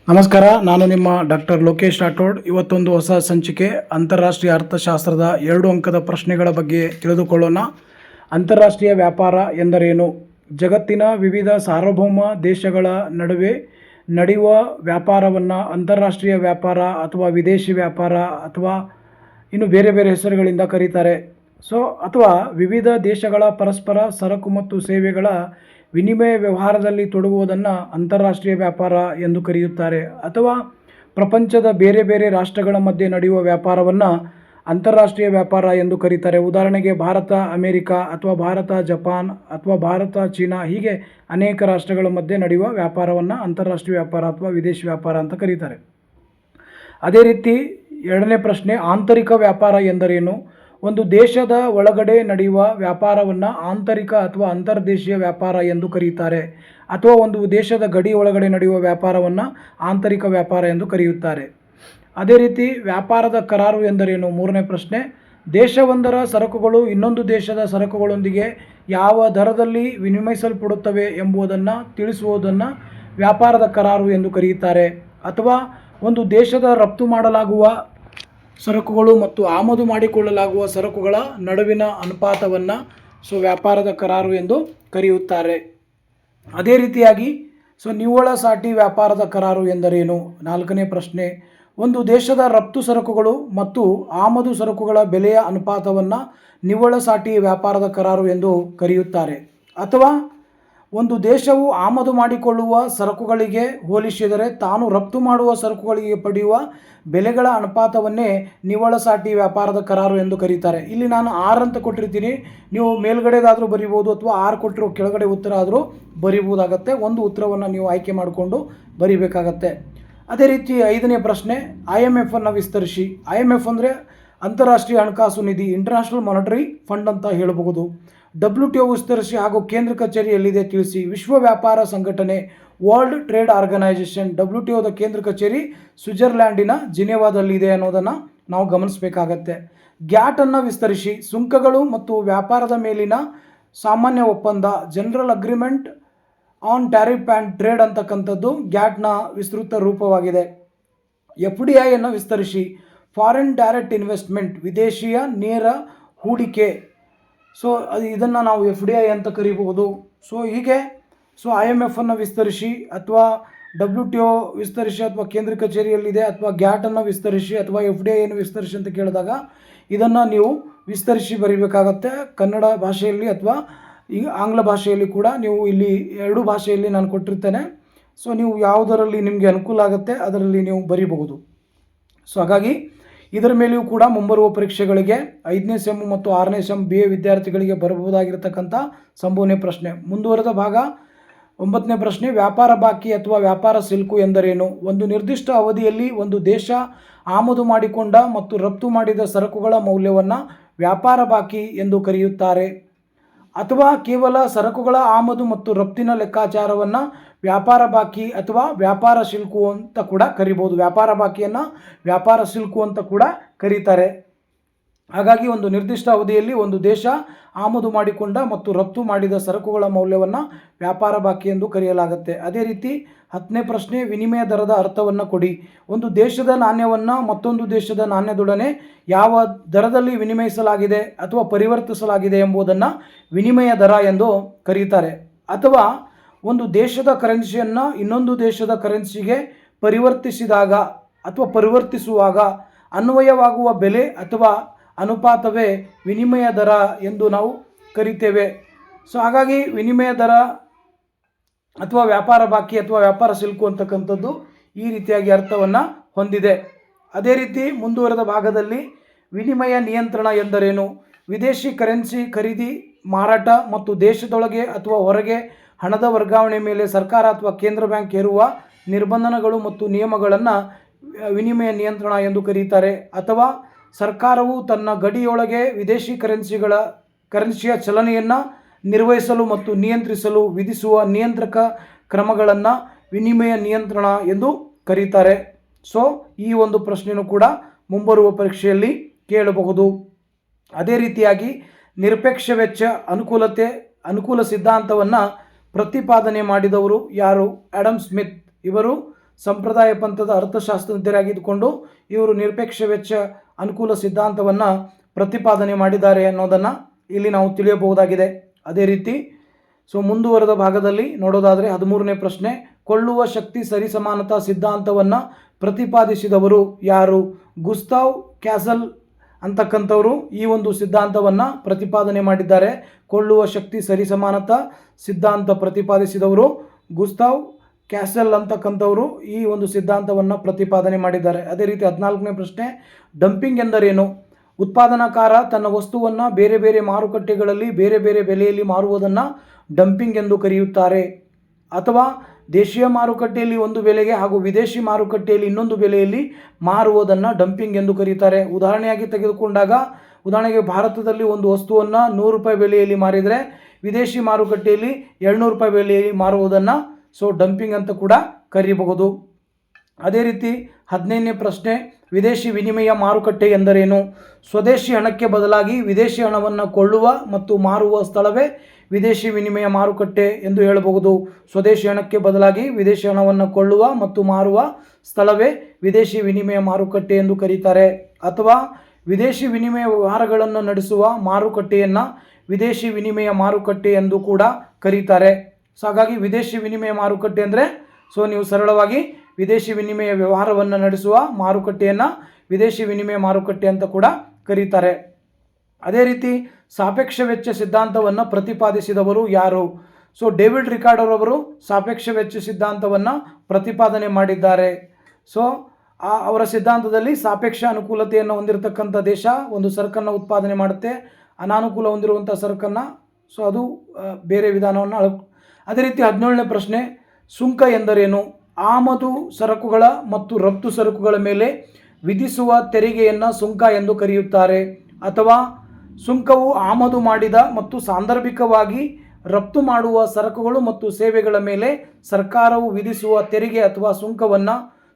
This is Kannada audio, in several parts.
ನಮಸ್ಕಾರ, ನಾನು ನಿಮ್ಮ ಡಾಕ್ಟರ್ ಲೋಕೇಶ್ ರಾಠೋಡ್. ಇವತ್ತೊಂದು ಹೊಸ ಸಂಚಿಕೆ ಅಂತಾರಾಷ್ಟ್ರೀಯ ಅರ್ಥಶಾಸ್ತ್ರದ 2 ಅಂಕದ ಪ್ರಶ್ನೆಗಳ ಬಗ್ಗೆ ತಿಳಿದುಕೊಳ್ಳೋಣ. ಅಂತಾರಾಷ್ಟ್ರೀಯ ವ್ಯಾಪಾರ ಎಂದರೇನು? ಜಗತ್ತಿನ ವಿವಿಧ ಸಾರ್ವಭೌಮ ದೇಶಗಳ ನಡುವೆ ನಡೆಯುವ ವ್ಯಾಪಾರವನ್ನು ಅಂತಾರಾಷ್ಟ್ರೀಯ ವ್ಯಾಪಾರ ಅಥವಾ ವಿದೇಶಿ ವ್ಯಾಪಾರ ಅಥವಾ ಇನ್ನು ಬೇರೆ ಬೇರೆ ಹೆಸರುಗಳಿಂದ ಕರೀತಾರೆ. ಅಥವಾ ವಿವಿಧ ದೇಶಗಳ ಪರಸ್ಪರ ಸರಕು ಮತ್ತು ಸೇವೆಗಳ ವಿನಿಮಯ ವ್ಯವಹಾರದಲ್ಲಿ ತೊಡಗುವುದನ್ನು ಅಂತಾರಾಷ್ಟ್ರೀಯ ವ್ಯಾಪಾರ ಎಂದು ಕರೆಯುತ್ತಾರೆ. ಅಥವಾ ಪ್ರಪಂಚದ ಬೇರೆ ಬೇರೆ ರಾಷ್ಟ್ರಗಳ ಮಧ್ಯೆ ನಡೆಯುವ ವ್ಯಾಪಾರವನ್ನು ಅಂತಾರಾಷ್ಟ್ರೀಯ ವ್ಯಾಪಾರ ಎಂದು ಕರೀತಾರೆ. ಉದಾಹರಣೆಗೆ ಭಾರತ ಅಮೇರಿಕ, ಅಥವಾ ಭಾರತ ಜಪಾನ್, ಅಥವಾ ಭಾರತ ಚೀನಾ, ಹೀಗೆ ಅನೇಕ ರಾಷ್ಟ್ರಗಳ ಮಧ್ಯೆ ನಡೆಯುವ ವ್ಯಾಪಾರವನ್ನು ಅಂತಾರಾಷ್ಟ್ರೀಯ ವ್ಯಾಪಾರ ಅಥವಾ ವಿದೇಶಿ ವ್ಯಾಪಾರ ಅಂತ ಕರೀತಾರೆ. ಅದೇ ರೀತಿ 2ನೇ ಪ್ರಶ್ನೆ, ಆಂತರಿಕ ವ್ಯಾಪಾರ ಎಂದರೇನು? ಒಂದು ದೇಶದ ಒಳಗಡೆ ನಡೆಯುವ ವ್ಯಾಪಾರವನ್ನು ಆಂತರಿಕ ಅಥವಾ ಅಂತರ್ದೇಶೀಯ ವ್ಯಾಪಾರ ಎಂದು ಕರೆಯುತ್ತಾರೆ. ಅಥವಾ ಒಂದು ದೇಶದ ಗಡಿ ಒಳಗಡೆ ನಡೆಯುವ ವ್ಯಾಪಾರವನ್ನು ಆಂತರಿಕ ವ್ಯಾಪಾರ ಎಂದು ಕರೆಯುತ್ತಾರೆ. ಅದೇ ರೀತಿ ವ್ಯಾಪಾರದ ಕರಾರು ಎಂದರೇನು? 3ನೇ ಪ್ರಶ್ನೆ, ದೇಶವೊಂದರ ಸರಕುಗಳು ಇನ್ನೊಂದು ದೇಶದ ಸರಕುಗಳೊಂದಿಗೆ ಯಾವ ದರದಲ್ಲಿ ವಿನಿಮಯಿಸಲ್ಪಡುತ್ತವೆ ಎಂಬುದನ್ನು ತಿಳಿಸುವುದನ್ನು ವ್ಯಾಪಾರದ ಕರಾರು ಎಂದು ಕರೆಯುತ್ತಾರೆ. ಅಥವಾ ಒಂದು ದೇಶದ ರಫ್ತು ಮಾಡಲಾಗುವ ಸರಕುಗಳು ಮತ್ತು ಆಮದು ಮಾಡಿಕೊಳ್ಳಲಾಗುವ ಸರಕುಗಳ ನಡುವಿನ ಅನುಪಾತವನ್ನು ವ್ಯಾಪಾರದ ಕರಾರು ಎಂದು ಕರೆಯುತ್ತಾರೆ. ಅದೇ ರೀತಿಯಾಗಿ ನಿವ್ವಳ ಸಾಟಿ ವ್ಯಾಪಾರದ ಕರಾರು ಎಂದರೇನು? 4ನೇ ಪ್ರಶ್ನೆ, ಒಂದು ದೇಶದ ರಫ್ತು ಸರಕುಗಳು ಮತ್ತು ಆಮದು ಸರಕುಗಳ ಬೆಲೆಯ ಅನುಪಾತವನ್ನು ನಿವ್ವಳ ಸಾಟಿ ವ್ಯಾಪಾರದ ಕರಾರು ಎಂದು ಕರೆಯುತ್ತಾರೆ. ಅಥವಾ ಒಂದು ದೇಶವು ಆಮದು ಮಾಡಿಕೊಳ್ಳುವ ಸರಕುಗಳಿಗೆ ಹೋಲಿಸಿದರೆ ತಾನು ರಫ್ತು ಮಾಡುವ ಸರಕುಗಳಿಗೆ ಪಡೆಯುವ ಬೆಲೆಗಳ ಅನುಪಾತವನ್ನೇ ನಿವ್ವಳ ಸಾಟಿ ವ್ಯಾಪಾರದ ಕರಾರು ಎಂದು ಕರೀತಾರೆ. ಇಲ್ಲಿ ನಾನು 6 ಅಂತ ಕೊಟ್ಟಿರ್ತೀನಿ, ನೀವು ಮೇಲ್ಗಡೆದಾದರೂ ಬರಿಬೋದು ಅಥವಾ 6 ಕೊಟ್ಟಿರೋ ಕೆಳಗಡೆ ಉತ್ತರ ಆದರೂ ಬರಿಬೋದಾಗತ್ತೆ. ಒಂದು ಉತ್ತರವನ್ನು ನೀವು ಆಯ್ಕೆ ಮಾಡಿಕೊಂಡು ಬರಿಬೇಕಾಗತ್ತೆ. ಅದೇ ರೀತಿ 5ನೇ ಪ್ರಶ್ನೆ, IMF ಅನ್ನು ವಿಸ್ತರಿಸಿ. IMF ಅಂದರೆ ಅಂತಾರಾಷ್ಟ್ರೀಯ ಹಣಕಾಸು ನಿಧಿ, ಇಂಟರ್ನ್ಯಾಷನಲ್ ಮಾನಿಟರಿ ಫಂಡ್ ಅಂತ ಹೇಳಬಹುದು. WTO ವಿಸ್ತರಿಸಿ ಹಾಗೂ ಕೇಂದ್ರ ಕಚೇರಿ ಎಲ್ಲಿದೆ ತಿಳಿಸಿ. ವಿಶ್ವ ವ್ಯಾಪಾರ ಸಂಘಟನೆ, ವರ್ಲ್ಡ್ ಟ್ರೇಡ್ ಆರ್ಗನೈಜೇಷನ್, WTOದ ಕೇಂದ್ರ ಕಚೇರಿ ಸ್ವಿಟ್ಜರ್ಲ್ಯಾಂಡಿನ ಜಿನೆವಾದಲ್ಲಿದೆ ಅನ್ನೋದನ್ನು ನಾವು ಗಮನಿಸಬೇಕಾಗತ್ತೆ. ಗ್ಯಾಟನ್ನು ವಿಸ್ತರಿಸಿ. ಸುಂಕಗಳು ಮತ್ತು ವ್ಯಾಪಾರದ ಮೇಲಿನ ಸಾಮಾನ್ಯ ಒಪ್ಪಂದ, general agreement on tariff and trade ಅಂತಕ್ಕಂಥದ್ದು ಗ್ಯಾಟ್ನ ವಿಸ್ತೃತ ರೂಪವಾಗಿದೆ. FDI ಅನ್ನು ವಿಸ್ತರಿಸಿ. ಫಾರಿನ್ ಡೈರೆಕ್ಟ್ ಇನ್ವೆಸ್ಟ್ಮೆಂಟ್, ವಿದೇಶಿಯ ನೇರ ಹೂಡಿಕೆ. ಇದನ್ನು ನಾವು FDI ಅಂತ ಕರೀಬಹುದು. ಹೀಗೆ IMF ಅನ್ನು ವಿಸ್ತರಿಸಿ, ಅಥವಾ WTO ವಿಸ್ತರಿಸಿ, ಅಥವಾ ಕೇಂದ್ರ ಕಚೇರಿಯಲ್ಲಿದೆ, ಅಥವಾ ಗ್ಯಾಟನ್ನು ವಿಸ್ತರಿಸಿ, ಅಥವಾ FDI ಅನ್ನು ವಿಸ್ತರಿಸಿ ಅಂತ ಕೇಳಿದಾಗ ಇದನ್ನು ನೀವು ವಿಸ್ತರಿಸಿ ಬರೀಬೇಕಾಗತ್ತೆ. ಕನ್ನಡ ಭಾಷೆಯಲ್ಲಿ ಅಥವಾ ಆಂಗ್ಲ ಭಾಷೆಯಲ್ಲಿ ಕೂಡ ನೀವು ಇಲ್ಲಿ 2 ಭಾಷೆಯಲ್ಲಿ ನಾನು ಕೊಟ್ಟಿರ್ತೇನೆ. ನೀವು ಯಾವುದರಲ್ಲಿ ನಿಮಗೆ ಅನುಕೂಲ ಆಗುತ್ತೆ ಅದರಲ್ಲಿ ನೀವು ಬರೀಬಹುದು. ಹಾಗಾಗಿ ಇದರ ಮೇಲೆಯೂ ಕೂಡ ಮುಂಬರುವ ಪರೀಕ್ಷೆಗಳಿಗೆ 5ನೇ ಸೆಮ್ ಮತ್ತು 6ನೇ ಸೆಮ್ BA ವಿದ್ಯಾರ್ಥಿಗಳಿಗೆ ಬರಬಹುದಾಗಿರತಕ್ಕಂಥ ಸಂಭವನೀಯ ಪ್ರಶ್ನೆ. ಮುಂದುವರೆದ ಭಾಗ 9ನೇ ಪ್ರಶ್ನೆ, ವ್ಯಾಪಾರ ಬಾಕಿ ಅಥವಾ ವ್ಯಾಪಾರ ಸಿಲ್ಕು ಎಂದರೇನು? ಒಂದು ನಿರ್ದಿಷ್ಟ ಅವಧಿಯಲ್ಲಿ ಒಂದು ದೇಶ ಆಮದು ಮಾಡಿಕೊಂಡ ಮತ್ತು ರಫ್ತು ಮಾಡಿದ ಸರಕುಗಳ ಮೌಲ್ಯವನ್ನು ವ್ಯಾಪಾರ ಬಾಕಿ ಎಂದು ಕರೆಯುತ್ತಾರೆ. ಅಥವಾ ಕೇವಲ ಸರಕುಗಳ ಆಮದು ಮತ್ತು ರಫ್ತಿನ ಲೆಕ್ಕಾಚಾರವನ್ನು ವ್ಯಾಪಾರ ಬಾಕಿ ಅಥವಾ ವ್ಯಾಪಾರ ಶಿಲ್ಕು ಅಂತ ಕೂಡ ಕರಿಬೋದು. ವ್ಯಾಪಾರ ಬಾಕಿಯನ್ನು ವ್ಯಾಪಾರ ಶಿಲ್ಕು ಅಂತ ಕೂಡ ಕರೀತಾರೆ. ಹಾಗಾಗಿ ಒಂದು ನಿರ್ದಿಷ್ಟ ಅವಧಿಯಲ್ಲಿ ಒಂದು ದೇಶ ಆಮದು ಮಾಡಿಕೊಂಡ ಮತ್ತು ರಫ್ತು ಮಾಡಿದ ಸರಕುಗಳ ಮೌಲ್ಯವನ್ನು ವ್ಯಾಪಾರ ಬಾಕಿ ಎಂದು ಕರೆಯಲಾಗುತ್ತೆ. ಅದೇ ರೀತಿ 10ನೇ ಪ್ರಶ್ನೆ, ವಿನಿಮಯ ದರದ ಅರ್ಥವನ್ನು ಕೊಡಿ. ಒಂದು ದೇಶದ ನಾಣ್ಯವನ್ನು ಮತ್ತೊಂದು ದೇಶದ ನಾಣ್ಯದೊಡನೆ ಯಾವ ದರದಲ್ಲಿ ವಿನಿಮಯಿಸಲಾಗಿದೆ ಅಥವಾ ಪರಿವರ್ತಿಸಲಾಗಿದೆ ಎಂಬುದನ್ನು ವಿನಿಮಯ ದರ ಎಂದು ಕರೆಯುತ್ತಾರೆ. ಅಥವಾ ಒಂದು ದೇಶದ ಕರೆನ್ಸಿಯನ್ನು ಇನ್ನೊಂದು ದೇಶದ ಕರೆನ್ಸಿಗೆ ಪರಿವರ್ತಿಸಿದಾಗ ಅಥವಾ ಪರಿವರ್ತಿಸುವಾಗ ಅನ್ವಯವಾಗುವ ಬೆಲೆ ಅಥವಾ ಅನುಪಾತವೇ ವಿನಿಮಯ ದರ ಎಂದು ನಾವು ಕರಿತೇವೆ. ಹಾಗಾಗಿ ವಿನಿಮಯ ದರ ಅಥವಾ ವ್ಯಾಪಾರ ಬಾಕಿ ಅಥವಾ ವ್ಯಾಪಾರ ಸಿಲ್ಕು ಅಂತಕ್ಕಂಥದ್ದು ಈ ರೀತಿಯಾಗಿ ಅರ್ಥವನ್ನು ಹೊಂದಿದೆ. ಅದೇ ರೀತಿ ಮುಂದುವರೆದ ಭಾಗದಲ್ಲಿ ವಿನಿಮಯ ನಿಯಂತ್ರಣ ಎಂದರೇನು? ವಿದೇಶಿ ಕರೆನ್ಸಿ ಖರೀದಿ, ಮಾರಾಟ ಮತ್ತು ದೇಶದೊಳಗೆ ಅಥವಾ ಹೊರಗೆ ಹಣದ ವರ್ಗಾವಣೆ ಮೇಲೆ ಸರ್ಕಾರ ಅಥವಾ ಕೇಂದ್ರ ಬ್ಯಾಂಕ್ ಹೇರುವ ನಿರ್ಬಂಧಗಳು ಮತ್ತು ನಿಯಮಗಳನ್ನು ವಿನಿಮಯ ನಿಯಂತ್ರಣ ಎಂದು ಕರೆಯುತ್ತಾರೆ. ಅಥವಾ ಸರ್ಕಾರವು ತನ್ನ ಗಡಿಯೊಳಗೆ ವಿದೇಶಿ ಕರೆನ್ಸಿಯ ಚಲನೆಯನ್ನು ನಿರ್ವಹಿಸಲು ಮತ್ತು ನಿಯಂತ್ರಿಸಲು ವಿಧಿಸುವ ನಿಯಂತ್ರಕ ಕ್ರಮಗಳನ್ನು ವಿನಿಮಯ ನಿಯಂತ್ರಣ ಎಂದು ಕರೀತಾರೆ. ಈ ಒಂದು ಪ್ರಶ್ನೆಯೂ ಕೂಡ ಮುಂಬರುವ ಪರೀಕ್ಷೆಯಲ್ಲಿ ಕೇಳಬಹುದು. ಅದೇ ರೀತಿಯಾಗಿ ನಿರಪೇಕ್ಷ ವೆಚ್ಚ ಅನುಕೂಲ ಸಿದ್ಧಾಂತವನ್ನು ಪ್ರತಿಪಾದನೆ ಮಾಡಿದವರು ಯಾರು? Adam Smith. ಇವರು ಸಂಪ್ರದಾಯ ಪಂಥದ ಅರ್ಥಶಾಸ್ತ್ರಜ್ಞರಾಗಿದ್ದುಕೊಂಡು ಇವರು ನಿರಪೇಕ್ಷ ವೆಚ್ಚ ಅನುಕೂಲ ಸಿದ್ಧಾಂತವನ್ನು ಪ್ರತಿಪಾದನೆ ಮಾಡಿದ್ದಾರೆ ಅನ್ನೋದನ್ನು ಇಲ್ಲಿ ನಾವು ತಿಳಿಯಬಹುದಾಗಿದೆ. ಅದೇ ರೀತಿ ಮುಂದುವರೆದ ಭಾಗದಲ್ಲಿ ನೋಡೋದಾದರೆ 13ನೇ ಪ್ರಶ್ನೆ, ಕೊಳ್ಳುವ ಶಕ್ತಿ ಸರಿಸಮಾನತಾ ಸಿದ್ಧಾಂತವನ್ನು ಪ್ರತಿಪಾದಿಸಿದವರು ಯಾರು? ಗುಸ್ತಾವ್ ಕ್ಯಾಸಲ್ ಅಂತಕ್ಕಂಥವರು ಈ ಒಂದು ಸಿದ್ಧಾಂತವನ್ನು ಪ್ರತಿಪಾದನೆ ಮಾಡಿದ್ದಾರೆ. ಕೊಳ್ಳುವ ಶಕ್ತಿ ಸರಿಸಮಾನತಾ ಸಿದ್ಧಾಂತ ಪ್ರತಿಪಾದಿಸಿದವರು ಗುಸ್ತಾವ್ ಕ್ಯಾಸಲ್ ಅಂತಕ್ಕಂಥವರು ಈ ಒಂದು ಸಿದ್ಧಾಂತವನ್ನು ಪ್ರತಿಪಾದನೆ ಮಾಡಿದ್ದಾರೆ. ಅದೇ ರೀತಿ 14ನೇ ಪ್ರಶ್ನೆ, ಡಂಪಿಂಗ್ ಎಂದರೇನು? ಉತ್ಪಾದನಾಕಾರ ತನ್ನ ವಸ್ತುವನ್ನು ಬೇರೆ ಬೇರೆ ಮಾರುಕಟ್ಟೆಗಳಲ್ಲಿ ಬೇರೆ ಬೇರೆ ಬೆಲೆಯಲ್ಲಿ ಮಾರುವುದನ್ನು ಡಂಪಿಂಗ್ ಎಂದು ಕರೆಯುತ್ತಾರೆ. ಅಥವಾ ದೇಶೀಯ ಮಾರುಕಟ್ಟೆಯಲ್ಲಿ ಒಂದು ಬೆಲೆಗೆ ಹಾಗೂ ವಿದೇಶಿ ಮಾರುಕಟ್ಟೆಯಲ್ಲಿ ಇನ್ನೊಂದು ಬೆಲೆಯಲ್ಲಿ ಮಾರುವುದನ್ನು ಡಂಪಿಂಗ್ ಎಂದು ಕರೆಯುತ್ತಾರೆ. ಉದಾಹರಣೆಯಾಗಿ ತೆಗೆದುಕೊಂಡಾಗ, ಉದಾಹರಣೆಗೆ ಭಾರತದಲ್ಲಿ ಒಂದು ವಸ್ತುವನ್ನು 100 ರೂಪಾಯಿ ಬೆಲೆಯಲ್ಲಿ ಮಾರಿದರೆ ವಿದೇಶಿ ಮಾರುಕಟ್ಟೆಯಲ್ಲಿ 200 ರೂಪಾಯಿ ಬೆಲೆಯಲ್ಲಿ ಮಾರುವುದನ್ನು ಡಂಪಿಂಗ್ ಅಂತ ಕೂಡ ಕರೆಯಬಹುದು. ಅದೇ ರೀತಿ 15ನೇ ಪ್ರಶ್ನೆ, ವಿದೇಶಿ ವಿನಿಮಯ ಮಾರುಕಟ್ಟೆ ಎಂದರೇನು? ಸ್ವದೇಶಿ ಹಣಕ್ಕೆ ಬದಲಾಗಿ ವಿದೇಶಿ ಹಣವನ್ನು ಕೊಳ್ಳುವ ಮತ್ತು ಮಾರುವ ಸ್ಥಳವೇ ವಿದೇಶಿ ವಿನಿಮಯ ಮಾರುಕಟ್ಟೆ ಎಂದು ಹೇಳಬಹುದು. ಸ್ವದೇಶಿ ಹಣಕ್ಕೆ ಬದಲಾಗಿ ವಿದೇಶಿ ಹಣವನ್ನು ಕೊಳ್ಳುವ ಮತ್ತು ಮಾರುವ ಸ್ಥಳವೇ ವಿದೇಶಿ ವಿನಿಮಯ ಮಾರುಕಟ್ಟೆ ಎಂದು ಕರೀತಾರೆ. ಅಥವಾ ವಿದೇಶಿ ವಿನಿಮಯ ವ್ಯವಹಾರಗಳನ್ನು ನಡೆಸುವ ಮಾರುಕಟ್ಟೆಯನ್ನು ವಿದೇಶಿ ವಿನಿಮಯ ಮಾರುಕಟ್ಟೆ ಎಂದು ಕೂಡ ಕರೀತಾರೆ. ಹಾಗಾಗಿ ವಿದೇಶಿ ವಿನಿಮಯ ಮಾರುಕಟ್ಟೆ ಅಂದರೆ ನೀವು ಸರಳವಾಗಿ ವಿದೇಶಿ ವಿನಿಮಯ ವ್ಯವಹಾರವನ್ನು ನಡೆಸುವ ಮಾರುಕಟ್ಟೆಯನ್ನು ವಿದೇಶಿ ವಿನಿಮಯ ಮಾರುಕಟ್ಟೆ ಅಂತ ಕೂಡ ಕರೀತಾರೆ. ಅದೇ ರೀತಿ ಸಾಪೇಕ್ಷ ವೆಚ್ಚ ಸಿದ್ಧಾಂತವನ್ನು ಪ್ರತಿಪಾದಿಸಿದವರು ಯಾರು? ಡೇವಿಡ್ ರಿಕಾರ್ಡೋ ಅವರು ಸಾಪೇಕ್ಷ ವೆಚ್ಚ ಸಿದ್ಧಾಂತವನ್ನು ಪ್ರತಿಪಾದನೆ ಮಾಡಿದ್ದಾರೆ. ಅವರ ಸಿದ್ಧಾಂತದಲ್ಲಿ ಸಾಪೇಕ್ಷ ಅನುಕೂಲತೆಯನ್ನು ಹೊಂದಿರತಕ್ಕಂಥ ದೇಶ ಒಂದು ಸರಕನ್ನು ಉತ್ಪಾದನೆ ಮಾಡುತ್ತೆ, ಅನಾನುಕೂಲ ಹೊಂದಿರುವಂಥ ಸರಕನ್ನು ಅದು ಬೇರೆ ವಿಧಾನವನ್ನು ಅದೇ ರೀತಿ 17ನೇ ಪ್ರಶ್ನೆ, ಸುಂಕ ಎಂದರೇನು? ಆಮದು ಸರಕುಗಳ ಮತ್ತು ರಫ್ತು ಸರಕುಗಳ ಮೇಲೆ ವಿಧಿಸುವ ತೆರಿಗೆಯನ್ನು ಸುಂಕ ಎಂದು ಕರೆಯುತ್ತಾರೆ. ಅಥವಾ ಸುಂಕವು ಆಮದು ಮಾಡಿದ ಮತ್ತು ಸಾಂದರ್ಭಿಕವಾಗಿ ರಫ್ತು ಮಾಡುವ ಸರಕುಗಳು ಮತ್ತು ಸೇವೆಗಳ ಮೇಲೆ ಸರ್ಕಾರವು ವಿಧಿಸುವ ತೆರಿಗೆ ಅಥವಾ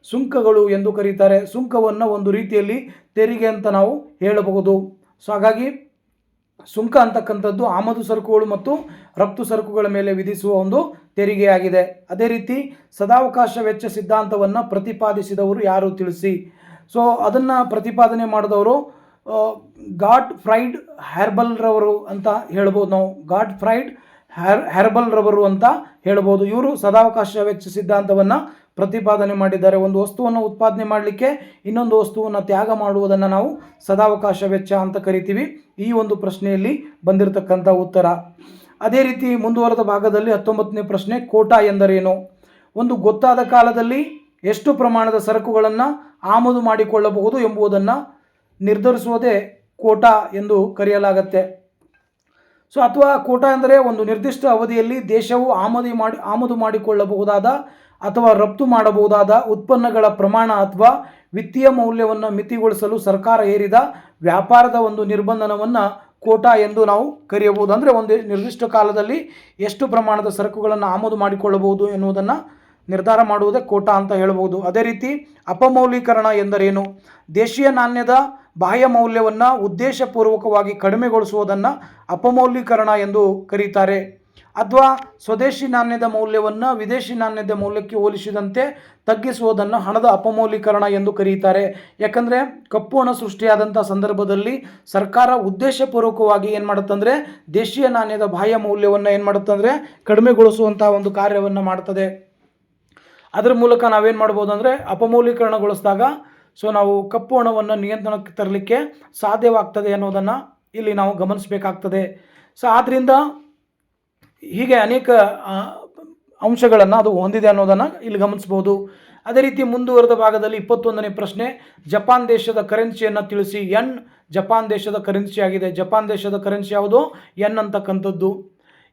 ಸುಂಕಗಳು ಎಂದು ಕರೀತಾರೆ. ಸುಂಕವನ್ನು ಒಂದು ರೀತಿಯಲ್ಲಿ ತೆರಿಗೆ ಅಂತ ನಾವು ಹೇಳಬಹುದು. ಹಾಗಾಗಿ ಸುಂಕ ಅಂತಕ್ಕಂಥದ್ದು ಆಮದು ಸರಕುಗಳು ಮತ್ತು ರಫ್ತು ಸರಕುಗಳ ಮೇಲೆ ವಿಧಿಸುವ ಒಂದು ತೆರಿಗೆಯಾಗಿದೆ. ಅದೇ ರೀತಿ ಸದಾವಕಾಶ ವೆಚ್ಚ ಸಿದ್ಧಾಂತವನ್ನು ಪ್ರತಿಪಾದಿಸಿದವರು ಯಾರು ತಿಳಿಸಿ? ಅದನ್ನು ಪ್ರತಿಪಾದನೆ ಮಾಡಿದವರು ಗಾಟ್ಫ್ರೈಡ್ ಹ್ಯಾರ್ಬಲ್ರವರು ಅಂತ ಹೇಳ್ಬೋದು. ನಾವು ಗಾಟ್ಫ್ರೈಡ್ ಹ್ಯಾರ್ಬಲ್ರವರು ಅಂತ ಹೇಳ್ಬೋದು. ಇವರು ಸದಾವಕಾಶ ವೆಚ್ಚ ಸಿದ್ಧಾಂತವನ್ನು ಪ್ರತಿಪಾದನೆ ಮಾಡಿದ್ದಾರೆ. ಒಂದು ವಸ್ತುವನ್ನು ಉತ್ಪಾದನೆ ಮಾಡಲಿಕ್ಕೆ ಇನ್ನೊಂದು ವಸ್ತುವನ್ನು ತ್ಯಾಗ ಮಾಡುವುದನ್ನು ನಾವು ಸದಾವಕಾಶ ವೆಚ್ಚ ಅಂತ ಕರಿತೀವಿ. ಈ ಒಂದು ಪ್ರಶ್ನೆಯಲ್ಲಿ ಬಂದಿರತಕ್ಕಂಥ ಉತ್ತರ. ಅದೇ ರೀತಿ ಮುಂದುವರೆದ ಭಾಗದಲ್ಲಿ 19ನೇ ಪ್ರಶ್ನೆ, ಕೋಟಾ ಎಂದರೇನು? ಒಂದು ಗೊತ್ತಾದ ಕಾಲದಲ್ಲಿ ಎಷ್ಟು ಪ್ರಮಾಣದ ಸರಕುಗಳನ್ನು ಆಮದು ಮಾಡಿಕೊಳ್ಳಬಹುದು ಎಂಬುದನ್ನು ನಿರ್ಧರಿಸುವುದೇ ಕೋಟಾ ಎಂದು ಕರೆಯಲಾಗುತ್ತೆ. ಅಥವಾ ಕೋಟಾ ಎಂದರೆ ಒಂದು ನಿರ್ದಿಷ್ಟ ಅವಧಿಯಲ್ಲಿ ದೇಶವು ಆಮದು ಮಾಡಿಕೊಳ್ಳಬಹುದಾದ ಅಥವಾ ರಫ್ತು ಮಾಡಬಹುದಾದ ಉತ್ಪನ್ನಗಳ ಪ್ರಮಾಣ ಅಥವಾ ವಿತ್ತೀಯ ಮೌಲ್ಯವನ್ನು ಮಿತಿಗೊಳಿಸಲು ಸರ್ಕಾರ ಹೇರಿದ ವ್ಯಾಪಾರದ ಒಂದು ನಿರ್ಬಂಧನವನ್ನು ಕೋಟಾ ಎಂದು ನಾವು ಕರೆಯಬಹುದು. ಅಂದರೆ ಒಂದು ನಿರ್ದಿಷ್ಟ ಕಾಲದಲ್ಲಿ ಎಷ್ಟು ಪ್ರಮಾಣದ ಸರಕುಗಳನ್ನು ಆಮದು ಮಾಡಿಕೊಳ್ಳಬಹುದು ಎನ್ನುವುದನ್ನು ನಿರ್ಧಾರ ಮಾಡುವುದೇ ಕೋಟಾ ಅಂತ ಹೇಳಬಹುದು. ಅದೇ ರೀತಿ ಅಪಮೌಲ್ಯೀಕರಣ ಎಂದರೇನು? ದೇಶೀಯ ನಾಣ್ಯದ ಬಾಹ್ಯ ಮೌಲ್ಯವನ್ನು ಉದ್ದೇಶಪೂರ್ವಕವಾಗಿ ಕಡಿಮೆಗೊಳಿಸುವುದನ್ನು ಅಪಮೌಲ್ಯೀಕರಣ ಎಂದು ಕರೀತಾರೆ. ಅಥವಾ ಸ್ವದೇಶಿ ನಾಣ್ಯದ ಮೌಲ್ಯವನ್ನು ವಿದೇಶಿ ನಾಣ್ಯದ ಮೌಲ್ಯಕ್ಕೆ ಹೋಲಿಸಿದಂತೆ ತಗ್ಗಿಸುವುದನ್ನು ಹಣದ ಅಪಮೌಲ್ಯೀಕರಣ ಎಂದು ಕರೀತಾರೆ. ಯಾಕಂದರೆ ಕಪ್ಪು ಹಣ ಸೃಷ್ಟಿಯಾದಂಥ ಸಂದರ್ಭದಲ್ಲಿ ಸರ್ಕಾರ ಉದ್ದೇಶಪೂರ್ವಕವಾಗಿ ಏನು ಮಾಡುತ್ತಂದರೆ ದೇಶೀಯ ನಾಣ್ಯದ ಬಾಹ್ಯ ಮೌಲ್ಯವನ್ನು ಏನು ಮಾಡುತ್ತಂದರೆ ಕಡಿಮೆಗೊಳಿಸುವಂಥ ಒಂದು ಕಾರ್ಯವನ್ನು ಮಾಡ್ತದೆ. ಅದರ ಮೂಲಕ ನಾವೇನು ಮಾಡ್ಬೋದು ಅಂದರೆ ಅಪಮೌಲ್ಯೀಕರಣಗೊಳಿಸಿದಾಗ ನಾವು ಕಪ್ಪು ಹಣವನ್ನು ನಿಯಂತ್ರಣಕ್ಕೆ ತರಲಿಕ್ಕೆ ಸಾಧ್ಯವಾಗ್ತದೆ ಅನ್ನೋದನ್ನು ಇಲ್ಲಿ ನಾವು ಗಮನಿಸಬೇಕಾಗ್ತದೆ. ಆದ್ದರಿಂದ ಹೀಗೆ ಅನೇಕ ಅಂಶಗಳನ್ನು ಅದು ಹೊಂದಿದೆ ಅನ್ನೋದನ್ನು ಇಲ್ಲಿ ಗಮನಿಸ್ಬೋದು. ಅದೇ ರೀತಿ ಮುಂದುವರೆದ ಭಾಗದಲ್ಲಿ 21ನೇ ಪ್ರಶ್ನೆ, ಜಪಾನ್ ದೇಶದ ಕರೆನ್ಸಿಯನ್ನು ತಿಳಿಸಿ. ಯೆನ್ ಜಪಾನ್ ದೇಶದ ಕರೆನ್ಸಿ ಆಗಿದೆ. ಜಪಾನ್ ದೇಶದ ಕರೆನ್ಸಿ ಯಾವುದು? ಯೆನ್ ಅಂತಕ್ಕಂಥದ್ದು.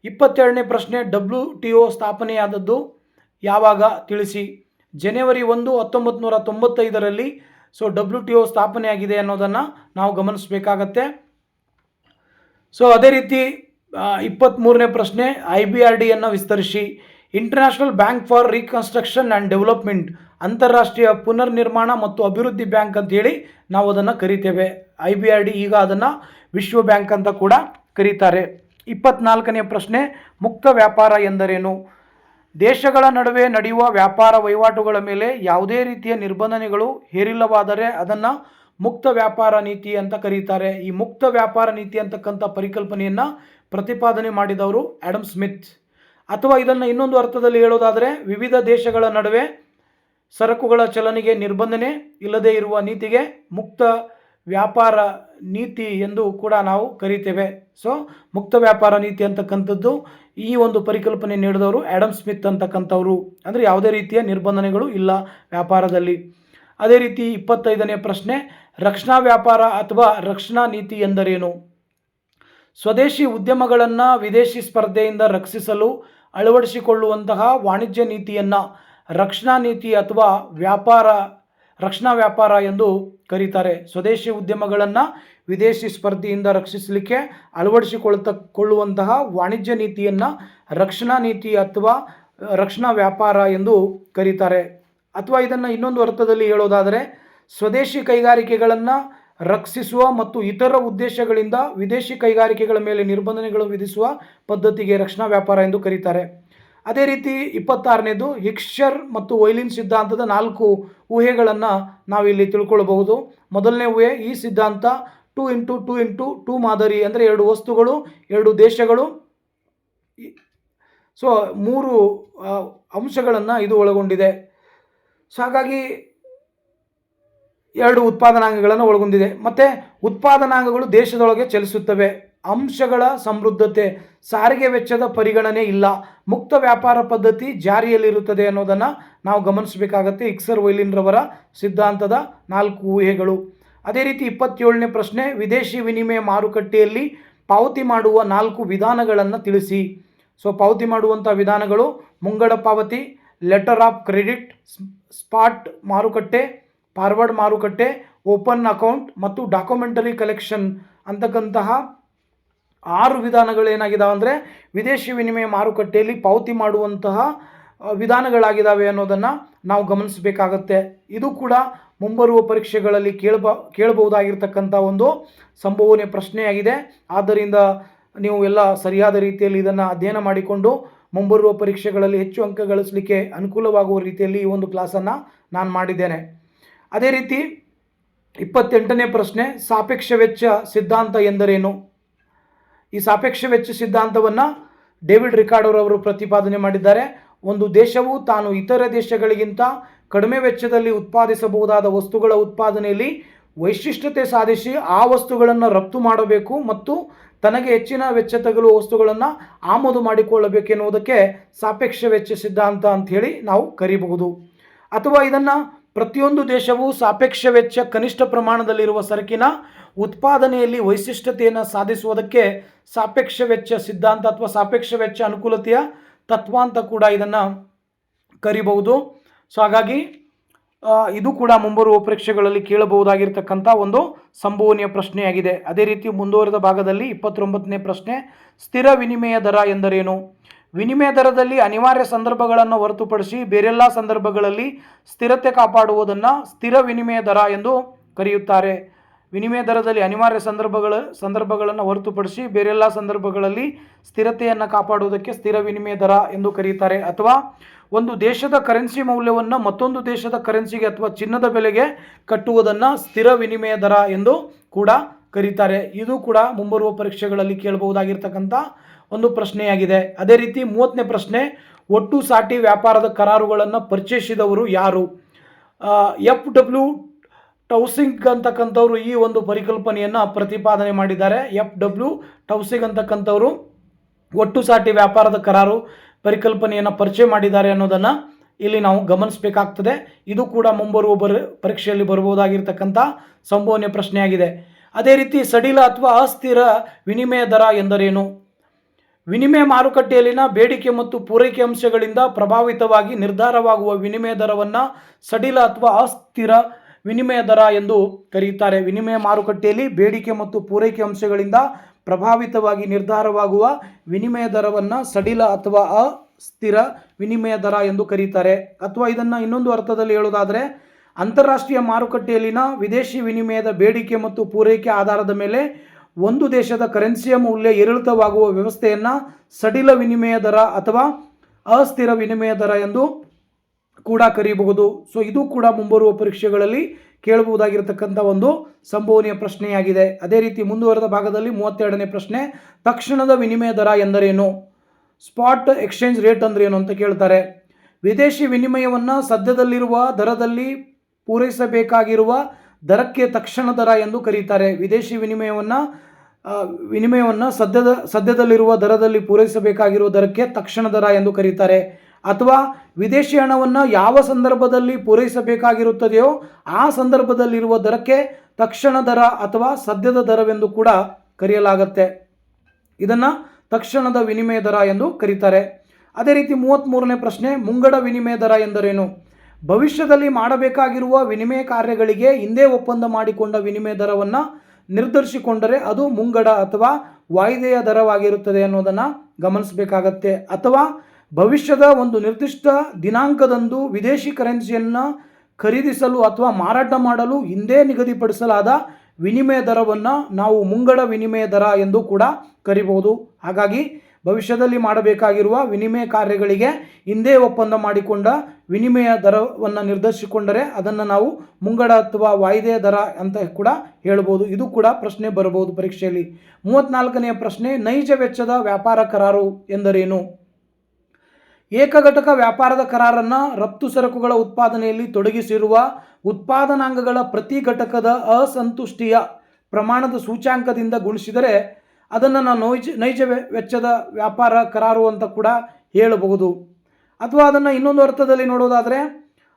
22ನೇ ಪ್ರಶ್ನೆ, WTO ಸ್ಥಾಪನೆಯಾದದ್ದು ಯಾವಾಗ ತಿಳಿಸಿ? ಜನವರಿ 1, 1995ರಲ್ಲಿ WTO ಸ್ಥಾಪನೆಯಾಗಿದೆ ಅನ್ನೋದನ್ನು ನಾವು ಗಮನಿಸಬೇಕಾಗತ್ತೆ. ಅದೇ ರೀತಿ 23ನೇ ಪ್ರಶ್ನೆ, IBRDಯನ್ನು ವಿಸ್ತರಿಸಿ. International bank for reconstruction and development, ಅಂತಾರಾಷ್ಟ್ರೀಯ ಪುನರ್ನಿರ್ಮಾಣ ಮತ್ತು ಅಭಿವೃದ್ಧಿ ಬ್ಯಾಂಕ್ ಅಂತೇಳಿ ನಾವು ಅದನ್ನು ಕರಿತೇವೆ. IBRD ಈಗ ಅದನ್ನು ವಿಶ್ವ ಬ್ಯಾಂಕ್ ಅಂತ ಕೂಡ ಕರೀತಾರೆ. 24ನೇ ಪ್ರಶ್ನೆ, ಮುಕ್ತ ವ್ಯಾಪಾರ ಎಂದರೇನು? ದೇಶಗಳ ನಡುವೆ ನಡೆಯುವ ವ್ಯಾಪಾರ ವಹಿವಾಟುಗಳ ಮೇಲೆ ಯಾವುದೇ ರೀತಿಯ ನಿರ್ಬಂಧನೆಗಳು ಹೇರಿಲ್ಲವಾದರೆ ಅದನ್ನು ಮುಕ್ತ ವ್ಯಾಪಾರ ನೀತಿ ಅಂತ ಕರೀತಾರೆ. ಈ ಮುಕ್ತ ವ್ಯಾಪಾರ ನೀತಿ ಅಂತಕ್ಕಂಥ ಪರಿಕಲ್ಪನೆಯನ್ನು ಪ್ರತಿಪಾದನೆ ಮಾಡಿದವರು ಆಡಮ್ ಸ್ಮಿತ್. ಅಥವಾ ಇದನ್ನು ಇನ್ನೊಂದು ಅರ್ಥದಲ್ಲಿ ಹೇಳೋದಾದರೆ, ವಿವಿಧ ದೇಶಗಳ ನಡುವೆ ಸರಕುಗಳ ಚಲನೆಗೆ ನಿರ್ಬಂಧನೆ ಇಲ್ಲದೇ ಇರುವ ನೀತಿಗೆ ಮುಕ್ತ ವ್ಯಾಪಾರ ನೀತಿ ಎಂದು ಕೂಡ ನಾವು ಕರಿತೇವೆ. ಸೊ ಮುಕ್ತ ವ್ಯಾಪಾರ ನೀತಿ ಅಂತಕ್ಕಂಥದ್ದು ಈ ಒಂದು ಪರಿಕಲ್ಪನೆ ನೀಡಿದವರು ಆಡಮ್ ಸ್ಮಿತ್ ಅಂತಕ್ಕಂಥವ್ರು. ಅಂದರೆ ಯಾವುದೇ ರೀತಿಯ ನಿರ್ಬಂಧನೆಗಳು ಇಲ್ಲ ವ್ಯಾಪಾರದಲ್ಲಿ. ಅದೇ ರೀತಿ 25ನೇ ಪ್ರಶ್ನೆ, ರಕ್ಷಣಾ ವ್ಯಾಪಾರ ಅಥವಾ ರಕ್ಷಣಾ ನೀತಿ ಎಂದರೇನು? ಸ್ವದೇಶಿ ಉದ್ಯಮಗಳನ್ನು ವಿದೇಶಿ ಸ್ಪರ್ಧೆಯಿಂದ ರಕ್ಷಿಸಲು ಅಳವಡಿಸಿಕೊಳ್ಳುವಂತಹ ವಾಣಿಜ್ಯ ನೀತಿಯನ್ನು ರಕ್ಷಣಾ ನೀತಿ ಅಥವಾ ರಕ್ಷಣಾ ವ್ಯಾಪಾರ ಎಂದು ಕರೀತಾರೆ. ಸ್ವದೇಶಿ ಉದ್ಯಮಗಳನ್ನು ವಿದೇಶಿ ಸ್ಪರ್ಧೆಯಿಂದ ರಕ್ಷಿಸಲಿಕ್ಕೆ ಅಳವಡಿಸಿಕೊಳ್ಳುವಂತಹ ವಾಣಿಜ್ಯ ನೀತಿಯನ್ನು ರಕ್ಷಣಾ ನೀತಿ ಅಥವಾ ರಕ್ಷಣಾ ವ್ಯಾಪಾರ ಎಂದು ಕರೀತಾರೆ. ಅಥವಾ ಇದನ್ನು ಇನ್ನೊಂದು ಅರ್ಥದಲ್ಲಿ ಹೇಳೋದಾದರೆ, ಸ್ವದೇಶಿ ಕೈಗಾರಿಕೆಗಳನ್ನು ರಕ್ಷಿಸುವ ಮತ್ತು ಇತರ ಉದ್ದೇಶಗಳಿಂದ ವಿದೇಶಿ ಕೈಗಾರಿಕೆಗಳ ಮೇಲೆ ನಿರ್ಬಂಧನೆಗಳು ವಿಧಿಸುವ ಪದ್ಧತಿಗೆ ರಕ್ಷಣಾ ವ್ಯಾಪಾರ ಎಂದು ಕರೀತಾರೆ. ಅದೇ ರೀತಿ 26ನೇದು, ಹಿಕ್ಸ್ಚರ್ ಮತ್ತು ವೈಲಿನ್ ಸಿದ್ಧಾಂತದ 4 ಊಹೆಗಳನ್ನು ನಾವಿಲ್ಲಿ ತಿಳ್ಕೊಳ್ಬಹುದು. ಮೊದಲನೇ ಊಹೆ, ಈ ಸಿದ್ಧಾಂತ 2x2x2 ಮಾದರಿ, ಅಂದರೆ 2 ವಸ್ತುಗಳು 2 ದೇಶಗಳು, ಸೊ 3 ಅಂಶಗಳನ್ನು ಇದು ಒಳಗೊಂಡಿದೆ. ಸೊ ಹಾಗಾಗಿ 2 ಉತ್ಪಾದನಾಂಗಗಳನ್ನು ಒಳಗೊಂಡಿದೆ. ಮತ್ತು ಉತ್ಪಾದನಾಂಗಗಳು ದೇಶದೊಳಗೆ ಚಲಿಸುತ್ತವೆ. ಅಂಶಗಳ ಸಮೃದ್ಧತೆ, ಸಾರಿಗೆ ವೆಚ್ಚದ ಪರಿಗಣನೆ ಇಲ್ಲ, ಮುಕ್ತ ವ್ಯಾಪಾರ ಪದ್ಧತಿ ಜಾರಿಯಲ್ಲಿರುತ್ತದೆ ಅನ್ನೋದನ್ನು ನಾವು ಗಮನಿಸಬೇಕಾಗತ್ತೆ. ಹಿಕ್ಸರ್ ವೈಲಿನ್ರವರ ಸಿದ್ಧಾಂತದ 4 ಊಹೆಗಳು. ಅದೇ ರೀತಿ 27ನೇ ಪ್ರಶ್ನೆ, ವಿದೇಶಿ ವಿನಿಮಯ ಮಾರುಕಟ್ಟೆಯಲ್ಲಿ ಪಾವತಿ ಮಾಡುವ 4 ವಿಧಾನಗಳನ್ನು ತಿಳಿಸಿ. ಸೊ ಪಾವತಿ ಮಾಡುವಂಥ ವಿಧಾನಗಳು: ಮುಂಗಡ ಪಾವತಿ, ಲೆಟರ್ ಆಫ್ ಕ್ರೆಡಿಟ್, ಸ್ಪಾಟ್ ಮಾರುಕಟ್ಟೆ, ಫಾರ್ವರ್ಡ್ ಮಾರುಕಟ್ಟೆ, ಓಪನ್ ಅಕೌಂಟ್ ಮತ್ತು ಡಾಕ್ಯುಮೆಂಟರಿ ಕಲೆಕ್ಷನ್ ಅಂತಕ್ಕಂತಹ 6 ವಿಧಾನಗಳು ಏನಾಗಿದ್ದಾವೆ ಅಂದರೆ ವಿದೇಶಿ ವಿನಿಮಯ ಮಾರುಕಟ್ಟೆಯಲ್ಲಿ ಪಾವತಿ ಮಾಡುವಂತಹ ವಿಧಾನಗಳಾಗಿದ್ದಾವೆ ಅನ್ನೋದನ್ನು ನಾವು ಗಮನಿಸಬೇಕಾಗತ್ತೆ. ಇದು ಕೂಡ ಮುಂಬರುವ ಪರೀಕ್ಷೆಗಳಲ್ಲಿ ಕೇಳಬಹುದಾಗಿರ್ತಕ್ಕಂಥ ಒಂದು ಸಂಭವನೀಯ ಪ್ರಶ್ನೆಯಾಗಿದೆ. ಆದ್ದರಿಂದ ನೀವು ಎಲ್ಲ ಸರಿಯಾದ ರೀತಿಯಲ್ಲಿ ಇದನ್ನು ಅಧ್ಯಯನ ಮಾಡಿಕೊಂಡು ಮುಂಬರುವ ಪರೀಕ್ಷೆಗಳಲ್ಲಿ ಹೆಚ್ಚು ಅಂಕ ಗಳಿಸಲಿಕ್ಕೆ ಅನುಕೂಲವಾಗುವ ರೀತಿಯಲ್ಲಿ ಈ ಒಂದು ಕ್ಲಾಸನ್ನು ನಾನು ಮಾಡಿದ್ದೇನೆ. ಅದೇ ರೀತಿ 28ನೇ ಪ್ರಶ್ನೆ, ಸಾಪೇಕ್ಷ ವೆಚ್ಚ ಸಿದ್ಧಾಂತ ಎಂದರೇನು? ಈ ಸಾಪೇಕ್ಷ ವೆಚ್ಚ ಸಿದ್ಧಾಂತವನ್ನು ಡೇವಿಡ್ ರಿಕಾರ್ಡೋರವರು ಪ್ರತಿಪಾದನೆ ಮಾಡಿದ್ದಾರೆ. ಒಂದು ದೇಶವು ತಾನು ಇತರ ದೇಶಗಳಿಗಿಂತ ಕಡಿಮೆ ವೆಚ್ಚದಲ್ಲಿ ಉತ್ಪಾದಿಸಬಹುದಾದ ವಸ್ತುಗಳ ಉತ್ಪಾದನೆಯಲ್ಲಿ ವೈಶಿಷ್ಟ್ಯತೆ ಸಾಧಿಸಿ ಆ ವಸ್ತುಗಳನ್ನು ರಫ್ತು ಮಾಡಬೇಕು ಮತ್ತು ತನಗೆ ಹೆಚ್ಚಿನ ವೆಚ್ಚ ತಗಲುವ ವಸ್ತುಗಳನ್ನು ಆಮದು ಮಾಡಿಕೊಳ್ಳಬೇಕೆನ್ನುವುದಕ್ಕೆ ಸಾಪೇಕ್ಷ ವೆಚ್ಚ ಸಿದ್ಧಾಂತ ಅಂಥೇಳಿ ನಾವು ಕರೀಬಹುದು. ಅಥವಾ ಇದನ್ನು ಪ್ರತಿಯೊಂದು ದೇಶವು ಸಾಪೇಕ್ಷ ವೆಚ್ಚ ಕನಿಷ್ಠ ಪ್ರಮಾಣದಲ್ಲಿರುವ ಸರಕಿನ ಉತ್ಪಾದನೆಯಲ್ಲಿ ವೈಶಿಷ್ಟ್ಯತೆಯನ್ನು ಸಾಧಿಸುವುದಕ್ಕೆ ಸಾಪೇಕ್ಷ ವೆಚ್ಚ ಸಿದ್ಧಾಂತ ಅಥವಾ ಸಾಪೇಕ್ಷ ವೆಚ್ಚ ಅನುಕೂಲತೆಯ ತತ್ವ ಅಂತ ಕೂಡ ಇದನ್ನು ಕರಿಬಹುದು. ಸೊ ಹಾಗಾಗಿ ಇದು ಕೂಡ ಮುಂಬರುವ ಪರೀಕ್ಷೆಗಳಲ್ಲಿ ಕೇಳಬಹುದಾಗಿರ್ತಕ್ಕಂಥ ಒಂದು ಸಂಭವನೀಯ ಪ್ರಶ್ನೆಯಾಗಿದೆ. ಅದೇ ರೀತಿ ಮುಂದುವರೆದ ಭಾಗದಲ್ಲಿ 29ನೇ ಪ್ರಶ್ನೆ, ಸ್ಥಿರ ವಿನಿಮಯ ದರ ಎಂದರೇನು? ವಿನಿಮಯ ದರದಲ್ಲಿ ಅನಿವಾರ್ಯ ಸಂದರ್ಭಗಳನ್ನು ಹೊರತುಪಡಿಸಿ ಬೇರೆಲ್ಲ ಸಂದರ್ಭಗಳಲ್ಲಿ ಸ್ಥಿರತೆ ಕಾಪಾಡುವುದನ್ನು ಸ್ಥಿರ ವಿನಿಮಯ ದರ ಎಂದು ಕರೆಯುತ್ತಾರೆ. ವಿನಿಮಯ ದರದಲ್ಲಿ ಅನಿವಾರ್ಯ ಸಂದರ್ಭಗಳನ್ನು ಹೊರತುಪಡಿಸಿ ಬೇರೆಲ್ಲ ಸಂದರ್ಭಗಳಲ್ಲಿ ಸ್ಥಿರತೆಯನ್ನು ಕಾಪಾಡುವುದಕ್ಕೆ ಸ್ಥಿರ ವಿನಿಮಯ ದರ ಎಂದು ಕರೆಯುತ್ತಾರೆ. ಅಥವಾ ಒಂದು ದೇಶದ ಕರೆನ್ಸಿ ಮೌಲ್ಯವನ್ನು ಮತ್ತೊಂದು ದೇಶದ ಕರೆನ್ಸಿಗೆ ಅಥವಾ ಚಿನ್ನದ ಬೆಲೆಗೆ ಕಟ್ಟುವುದನ್ನು ಸ್ಥಿರ ವಿನಿಮಯ ದರ ಎಂದು ಕೂಡ ಕರೀತಾರೆ. ಇದು ಕೂಡ ಮುಂಬರುವ ಪರೀಕ್ಷೆಗಳಲ್ಲಿ ಕೇಳಬಹುದಾಗಿರ್ತಕ್ಕಂಥ ಒಂದು ಪ್ರಶ್ನೆಯಾಗಿದೆ. ಅದೇ ರೀತಿ 30ನೇ ಪ್ರಶ್ನೆ, ಒಟ್ಟು ಸಾಟಿ ವ್ಯಾಪಾರದ ಕರಾರುಗಳನ್ನು ಪರಿಚಯಿಸಿದವರು ಯಾರು? FW ಟೌಸಿಂಗ್ ಅಂತಕ್ಕಂಥವ್ರು ಈ ಒಂದು ಪರಿಕಲ್ಪನೆಯನ್ನು ಪ್ರತಿಪಾದನೆ ಮಾಡಿದ್ದಾರೆ. FW ಟೌಸಿಂಗ್ ಅಂತಕ್ಕಂಥವ್ರು ಒಟ್ಟು ಸಾಟಿ ವ್ಯಾಪಾರದ ಕರಾರು ಪರಿಕಲ್ಪನೆಯನ್ನು ಪರಿಚಯ ಮಾಡಿದ್ದಾರೆ ಅನ್ನೋದನ್ನು ಇಲ್ಲಿ ನಾವು ಗಮನಿಸಬೇಕಾಗ್ತದೆ. ಇದು ಕೂಡ ಮುಂಬರುವ ಪರೀಕ್ಷೆಯಲ್ಲಿ ಬರಬಹುದಾಗಿರ್ತಕ್ಕಂಥ ಸಂಭವನೀಯ ಪ್ರಶ್ನೆಯಾಗಿದೆ. ಅದೇ ರೀತಿ ಸಡಿಲ ಅಥವಾ ಅಸ್ಥಿರ ವಿನಿಮಯ ದರ ಎಂದರೇನು? ವಿನಿಮಯ ಮಾರುಕಟ್ಟೆಯಲ್ಲಿನ ಬೇಡಿಕೆ ಮತ್ತು ಪೂರೈಕೆ ಅಂಶಗಳಿಂದ ಪ್ರಭಾವಿತವಾಗಿ ನಿರ್ಧಾರವಾಗುವ ವಿನಿಮಯ ದರವನ್ನು ಸಡಿಲ ಅಥವಾ ಅಸ್ಥಿರ ವಿನಿಮಯ ದರ ಎಂದು ಕರೆಯುತ್ತಾರೆ. ವಿನಿಮಯ ಮಾರುಕಟ್ಟೆಯಲ್ಲಿ ಬೇಡಿಕೆ ಮತ್ತು ಪೂರೈಕೆ ಅಂಶಗಳಿಂದ ಪ್ರಭಾವಿತವಾಗಿ ನಿರ್ಧಾರವಾಗುವ ವಿನಿಮಯ ದರವನ್ನು ಸಡಿಲ ಅಥವಾ ಅಸ್ಥಿರ ವಿನಿಮಯ ದರ ಎಂದು ಕರೀತಾರೆ. ಅಥವಾ ಇದನ್ನು ಇನ್ನೊಂದು ಅರ್ಥದಲ್ಲಿ ಹೇಳೋದಾದರೆ, ಅಂತಾರಾಷ್ಟ್ರೀಯ ಮಾರುಕಟ್ಟೆಯಲ್ಲಿನ ವಿದೇಶಿ ವಿನಿಮಯದ ಬೇಡಿಕೆ ಮತ್ತು ಪೂರೈಕೆ ಆಧಾರದ ಮೇಲೆ ಒಂದು ದೇಶದ ಕರೆನ್ಸಿಯ ಮೌಲ್ಯ ಏರಿಳಿತವಾಗುವ ವ್ಯವಸ್ಥೆಯನ್ನು ಸಡಿಲ ವಿನಿಮಯ ದರ ಅಥವಾ ಅಸ್ಥಿರ ವಿನಿಮಯ ದರ ಎಂದು ಕೂಡ ಕರೆಯಬಹುದು. ಸೊ ಇದು ಕೂಡ ಮುಂಬರುವ ಪರೀಕ್ಷೆಗಳಲ್ಲಿ ಕೇಳಬಹುದಾಗಿರತಕ್ಕಂಥ ಒಂದು ಸಂಭವನೀಯ ಪ್ರಶ್ನೆಯಾಗಿದೆ. ಅದೇ ರೀತಿ ಮುಂದುವರೆದ ಭಾಗದಲ್ಲಿ 32ನೇ ಪ್ರಶ್ನೆ, ತಕ್ಷಣದ ವಿನಿಮಯ ದರ ಎಂದರೇನು? ಸ್ಪಾಟ್ ಎಕ್ಸ್ಚೇಂಜ್ ರೇಟ್ ಅಂದ್ರೆ ಏನು ಅಂತ ಕೇಳ್ತಾರೆ. ವಿದೇಶಿ ವಿನಿಮಯವನ್ನು ಸದ್ಯದಲ್ಲಿರುವ ದರದಲ್ಲಿ ಪೂರೈಸಬೇಕಾಗಿರುವ ದರಕ್ಕೆ ತಕ್ಷಣ ದರ ಎಂದು ಕರೀತಾರೆ. ವಿದೇಶಿ ವಿನಿಮಯವನ್ನು ಸದ್ಯದಲ್ಲಿರುವ ದರದಲ್ಲಿ ಪೂರೈಸಬೇಕಾಗಿರುವ ದರಕ್ಕೆ ತಕ್ಷಣ ದರ ಎಂದು ಕರೀತಾರೆ. ಅಥವಾ ವಿದೇಶಿ ಹಣವನ್ನು ಯಾವ ಸಂದರ್ಭದಲ್ಲಿ ಪೂರೈಸಬೇಕಾಗಿರುತ್ತದೆಯೋ ಆ ಸಂದರ್ಭದಲ್ಲಿರುವ ದರಕ್ಕೆ ತಕ್ಷಣ ದರ ಅಥವಾ ಸದ್ಯದ ದರವೆಂದು ಕೂಡ ಕರೆಯಲಾಗುತ್ತೆ. ಇದನ್ನು ತಕ್ಷಣದ ವಿನಿಮಯ ದರ ಎಂದು ಕರೀತಾರೆ. ಅದೇ ರೀತಿ 33ನೇ ಪ್ರಶ್ನೆ, ಮುಂಗಡ ವಿನಿಮಯ ದರ ಎಂದರೇನು? ಭವಿಷ್ಯದಲ್ಲಿ ಮಾಡಬೇಕಾಗಿರುವ ವಿನಿಮಯ ಕಾರ್ಯಗಳಿಗೆ ಹಿಂದೆ ಒಪ್ಪಂದ ಮಾಡಿಕೊಂಡ ವಿನಿಮಯ ದರವನ್ನು ನಿರ್ಧರಿಸಿಕೊಂಡರೆ ಅದು ಮುಂಗಡ ಅಥವಾ ವಾಯ್ದೆಯ ದರವಾಗಿರುತ್ತದೆ ಅನ್ನೋದನ್ನು ಗಮನಿಸಬೇಕಾಗತ್ತೆ. ಅಥವಾ ಭವಿಷ್ಯದ ಒಂದು ನಿರ್ದಿಷ್ಟ ದಿನಾಂಕದಂದು ವಿದೇಶಿ ಕರೆನ್ಸಿಯನ್ನು ಖರೀದಿಸಲು ಅಥವಾ ಮಾರಾಟ ಮಾಡಲು ಹಿಂದೆ ನಿಗದಿಪಡಿಸಲಾದ ವಿನಿಮಯ ದರವನ್ನು ನಾವು ಮುಂಗಡ ವಿನಿಮಯ ದರ ಎಂದು ಕೂಡ ಕರೀಬಹುದು. ಹಾಗಾಗಿ ಭವಿಷ್ಯದಲ್ಲಿ ಮಾಡಬೇಕಾಗಿರುವ ವಿನಿಮಯ ಕಾರ್ಯಗಳಿಗೆ ಹಿಂದೆ ಒಪ್ಪಂದ ಮಾಡಿಕೊಂಡ ವಿನಿಮಯ ದರವನ್ನು ನಿರ್ಧರಿಸಿಕೊಂಡರೆ ಅದನ್ನು ನಾವು ಮುಂಗಡ ಅಥವಾ ವಾಯ್ದೆಯ ದರ ಅಂತ ಕೂಡ ಹೇಳ್ಬೋದು. ಇದು ಕೂಡ ಪ್ರಶ್ನೆ ಬರಬಹುದು ಪರೀಕ್ಷೆಯಲ್ಲಿ. 34ನೆಯ ಪ್ರಶ್ನೆ, ನೈಜ ವೆಚ್ಚದ ವ್ಯಾಪಾರ ಕರಾರು ಎಂದರೇನು? ಏಕಘಟಕ ವ್ಯಾಪಾರದ ಕರಾರನ್ನು ರಫ್ತು ಸರಕುಗಳ ಉತ್ಪಾದನೆಯಲ್ಲಿ ತೊಡಗಿಸಿರುವ ಉತ್ಪಾದನಾಂಗಗಳ ಪ್ರತಿ ಘಟಕದ ಅಸಂತುಷ್ಟಿಯ ಪ್ರಮಾಣದ ಸೂಚ್ಯಾಂಕದಿಂದ ಗುಣಿಸಿದರೆ ಅದನ್ನು ನಾವು ನೈಜ ವೆಚ್ಚದ ವ್ಯಾಪಾರ ಕರಾರು ಅಂತ ಕೂಡ ಹೇಳಬಹುದು. ಅಥವಾ ಅದನ್ನು ಇನ್ನೊಂದು ಅರ್ಥದಲ್ಲಿ ನೋಡೋದಾದರೆ,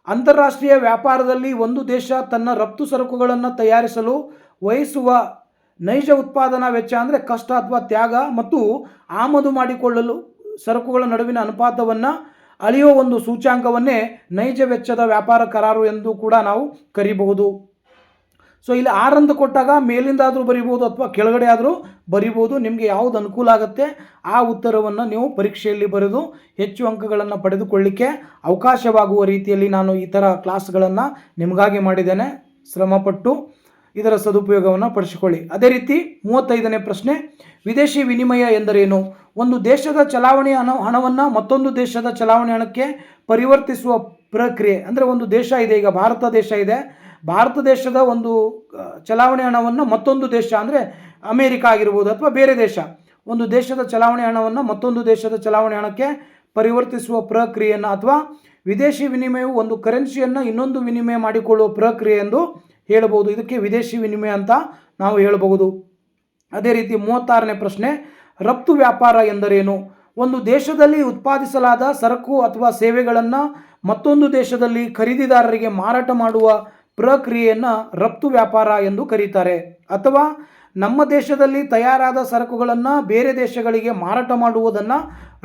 ಅಂತಾರಾಷ್ಟ್ರೀಯ ವ್ಯಾಪಾರದಲ್ಲಿ ಒಂದು ದೇಶ ತನ್ನ ರಫ್ತು ಸರಕುಗಳನ್ನು ತಯಾರಿಸಲು ವಹಿಸುವ ನೈಜ ಉತ್ಪಾದನಾ ವೆಚ್ಚ ಅಂದರೆ ಕಷ್ಟ ಅಥವಾ ತ್ಯಾಗ ಮತ್ತು ಆಮದು ಮಾಡಿಕೊಳ್ಳಲು ಸರಕುಗಳ ನಡುವಿನ ಅನುಪಾತವನ್ನು ಅಳೆಯುವ ಒಂದು ಸೂಚ್ಯಾಂಕವನ್ನೇ ನೈಜ ವೆಚ್ಚದ ವ್ಯಾಪಾರ ಕರಾರು ಎಂದು ಕೂಡ ನಾವು ಕರೀಬಹುದು. ಸೊ ಇಲ್ಲಿ 6 ಅಂತ ಕೊಟ್ಟಾಗ ಮೇಲಿಂದಾದರೂ ಬರಿಬೋದು ಅಥವಾ ಕೆಳಗಡೆ ಆದರೂ ಬರಿಬೋದು. ನಿಮಗೆ ಯಾವುದು ಅನುಕೂಲ ಆಗುತ್ತೆ ಆ ಉತ್ತರವನ್ನು ನೀವು ಪರೀಕ್ಷೆಯಲ್ಲಿ ಬರೆದು ಹೆಚ್ಚು ಅಂಕಗಳನ್ನು ಪಡೆದುಕೊಳ್ಳಿಕ್ಕೆ ಅವಕಾಶವಾಗುವ ರೀತಿಯಲ್ಲಿ ನಾನು ಈ ಥರ ಕ್ಲಾಸ್ಗಳನ್ನು ನಿಮಗಾಗಿ ಮಾಡಿದ್ದೇನೆ. ಶ್ರಮಪಟ್ಟು ಇದರ ಸದುಪಯೋಗವನ್ನು ಪಡಿಸಿಕೊಳ್ಳಿ. ಅದೇ ರೀತಿ 35ನೇ ಪ್ರಶ್ನೆ, ವಿದೇಶಿ ವಿನಿಮಯ ಎಂದರೇನು? ಒಂದು ದೇಶದ ಚಲಾವಣೆಯ ಹಣವನ್ನು ಮತ್ತೊಂದು ದೇಶದ ಚಲಾವಣೆ ಹಣಕ್ಕೆ ಪರಿವರ್ತಿಸುವ ಪ್ರಕ್ರಿಯೆ. ಅಂದರೆ ಒಂದು ದೇಶ ಇದೆ, ಈಗ ಭಾರತ ದೇಶ ಇದೆ, ಭಾರತ ದೇಶದ ಒಂದು ಚಲಾವಣೆ ಹಣವನ್ನು ಮತ್ತೊಂದು ದೇಶ ಅಂದರೆ ಅಮೇರಿಕ ಆಗಿರ್ಬೋದು ಅಥವಾ ಬೇರೆ ದೇಶ ಒಂದು ದೇಶದ ಚಲಾವಣೆ ಹಣವನ್ನು ಮತ್ತೊಂದು ದೇಶದ ಚಲಾವಣೆ ಹಣಕ್ಕೆ ಪರಿವರ್ತಿಸುವ ಪ್ರಕ್ರಿಯೆಯನ್ನು ಅಥವಾ ವಿದೇಶಿ ವಿನಿಮಯವು ಒಂದು ಕರೆನ್ಸಿಯನ್ನು ಇನ್ನೊಂದು ವಿನಿಮಯ ಮಾಡಿಕೊಳ್ಳುವ ಪ್ರಕ್ರಿಯೆ ಎಂದು ಹೇಳಬಹುದು. ಇದಕ್ಕೆ ವಿದೇಶಿ ವಿನಿಮಯ ಅಂತ ನಾವು ಹೇಳಬಹುದು. ಅದೇ ರೀತಿ 36ನೇ ಪ್ರಶ್ನೆ, ರಫ್ತು ವ್ಯಾಪಾರ ಎಂದರೇನು? ಒಂದು ದೇಶದಲ್ಲಿ ಉತ್ಪಾದಿಸಲಾದ ಸರಕು ಅಥವಾ ಸೇವೆಗಳನ್ನು ಮತ್ತೊಂದು ದೇಶದಲ್ಲಿ ಖರೀದಿದಾರರಿಗೆ ಮಾರಾಟ ಮಾಡುವ ಪ್ರಕ್ರಿಯೆಯನ್ನು ರಫ್ತು ವ್ಯಾಪಾರ ಎಂದು ಕರೀತಾರೆ. ಅಥವಾ ನಮ್ಮ ದೇಶದಲ್ಲಿ ತಯಾರಾದ ಸರಕುಗಳನ್ನು ಬೇರೆ ದೇಶಗಳಿಗೆ ಮಾರಾಟ ಮಾಡುವುದನ್ನು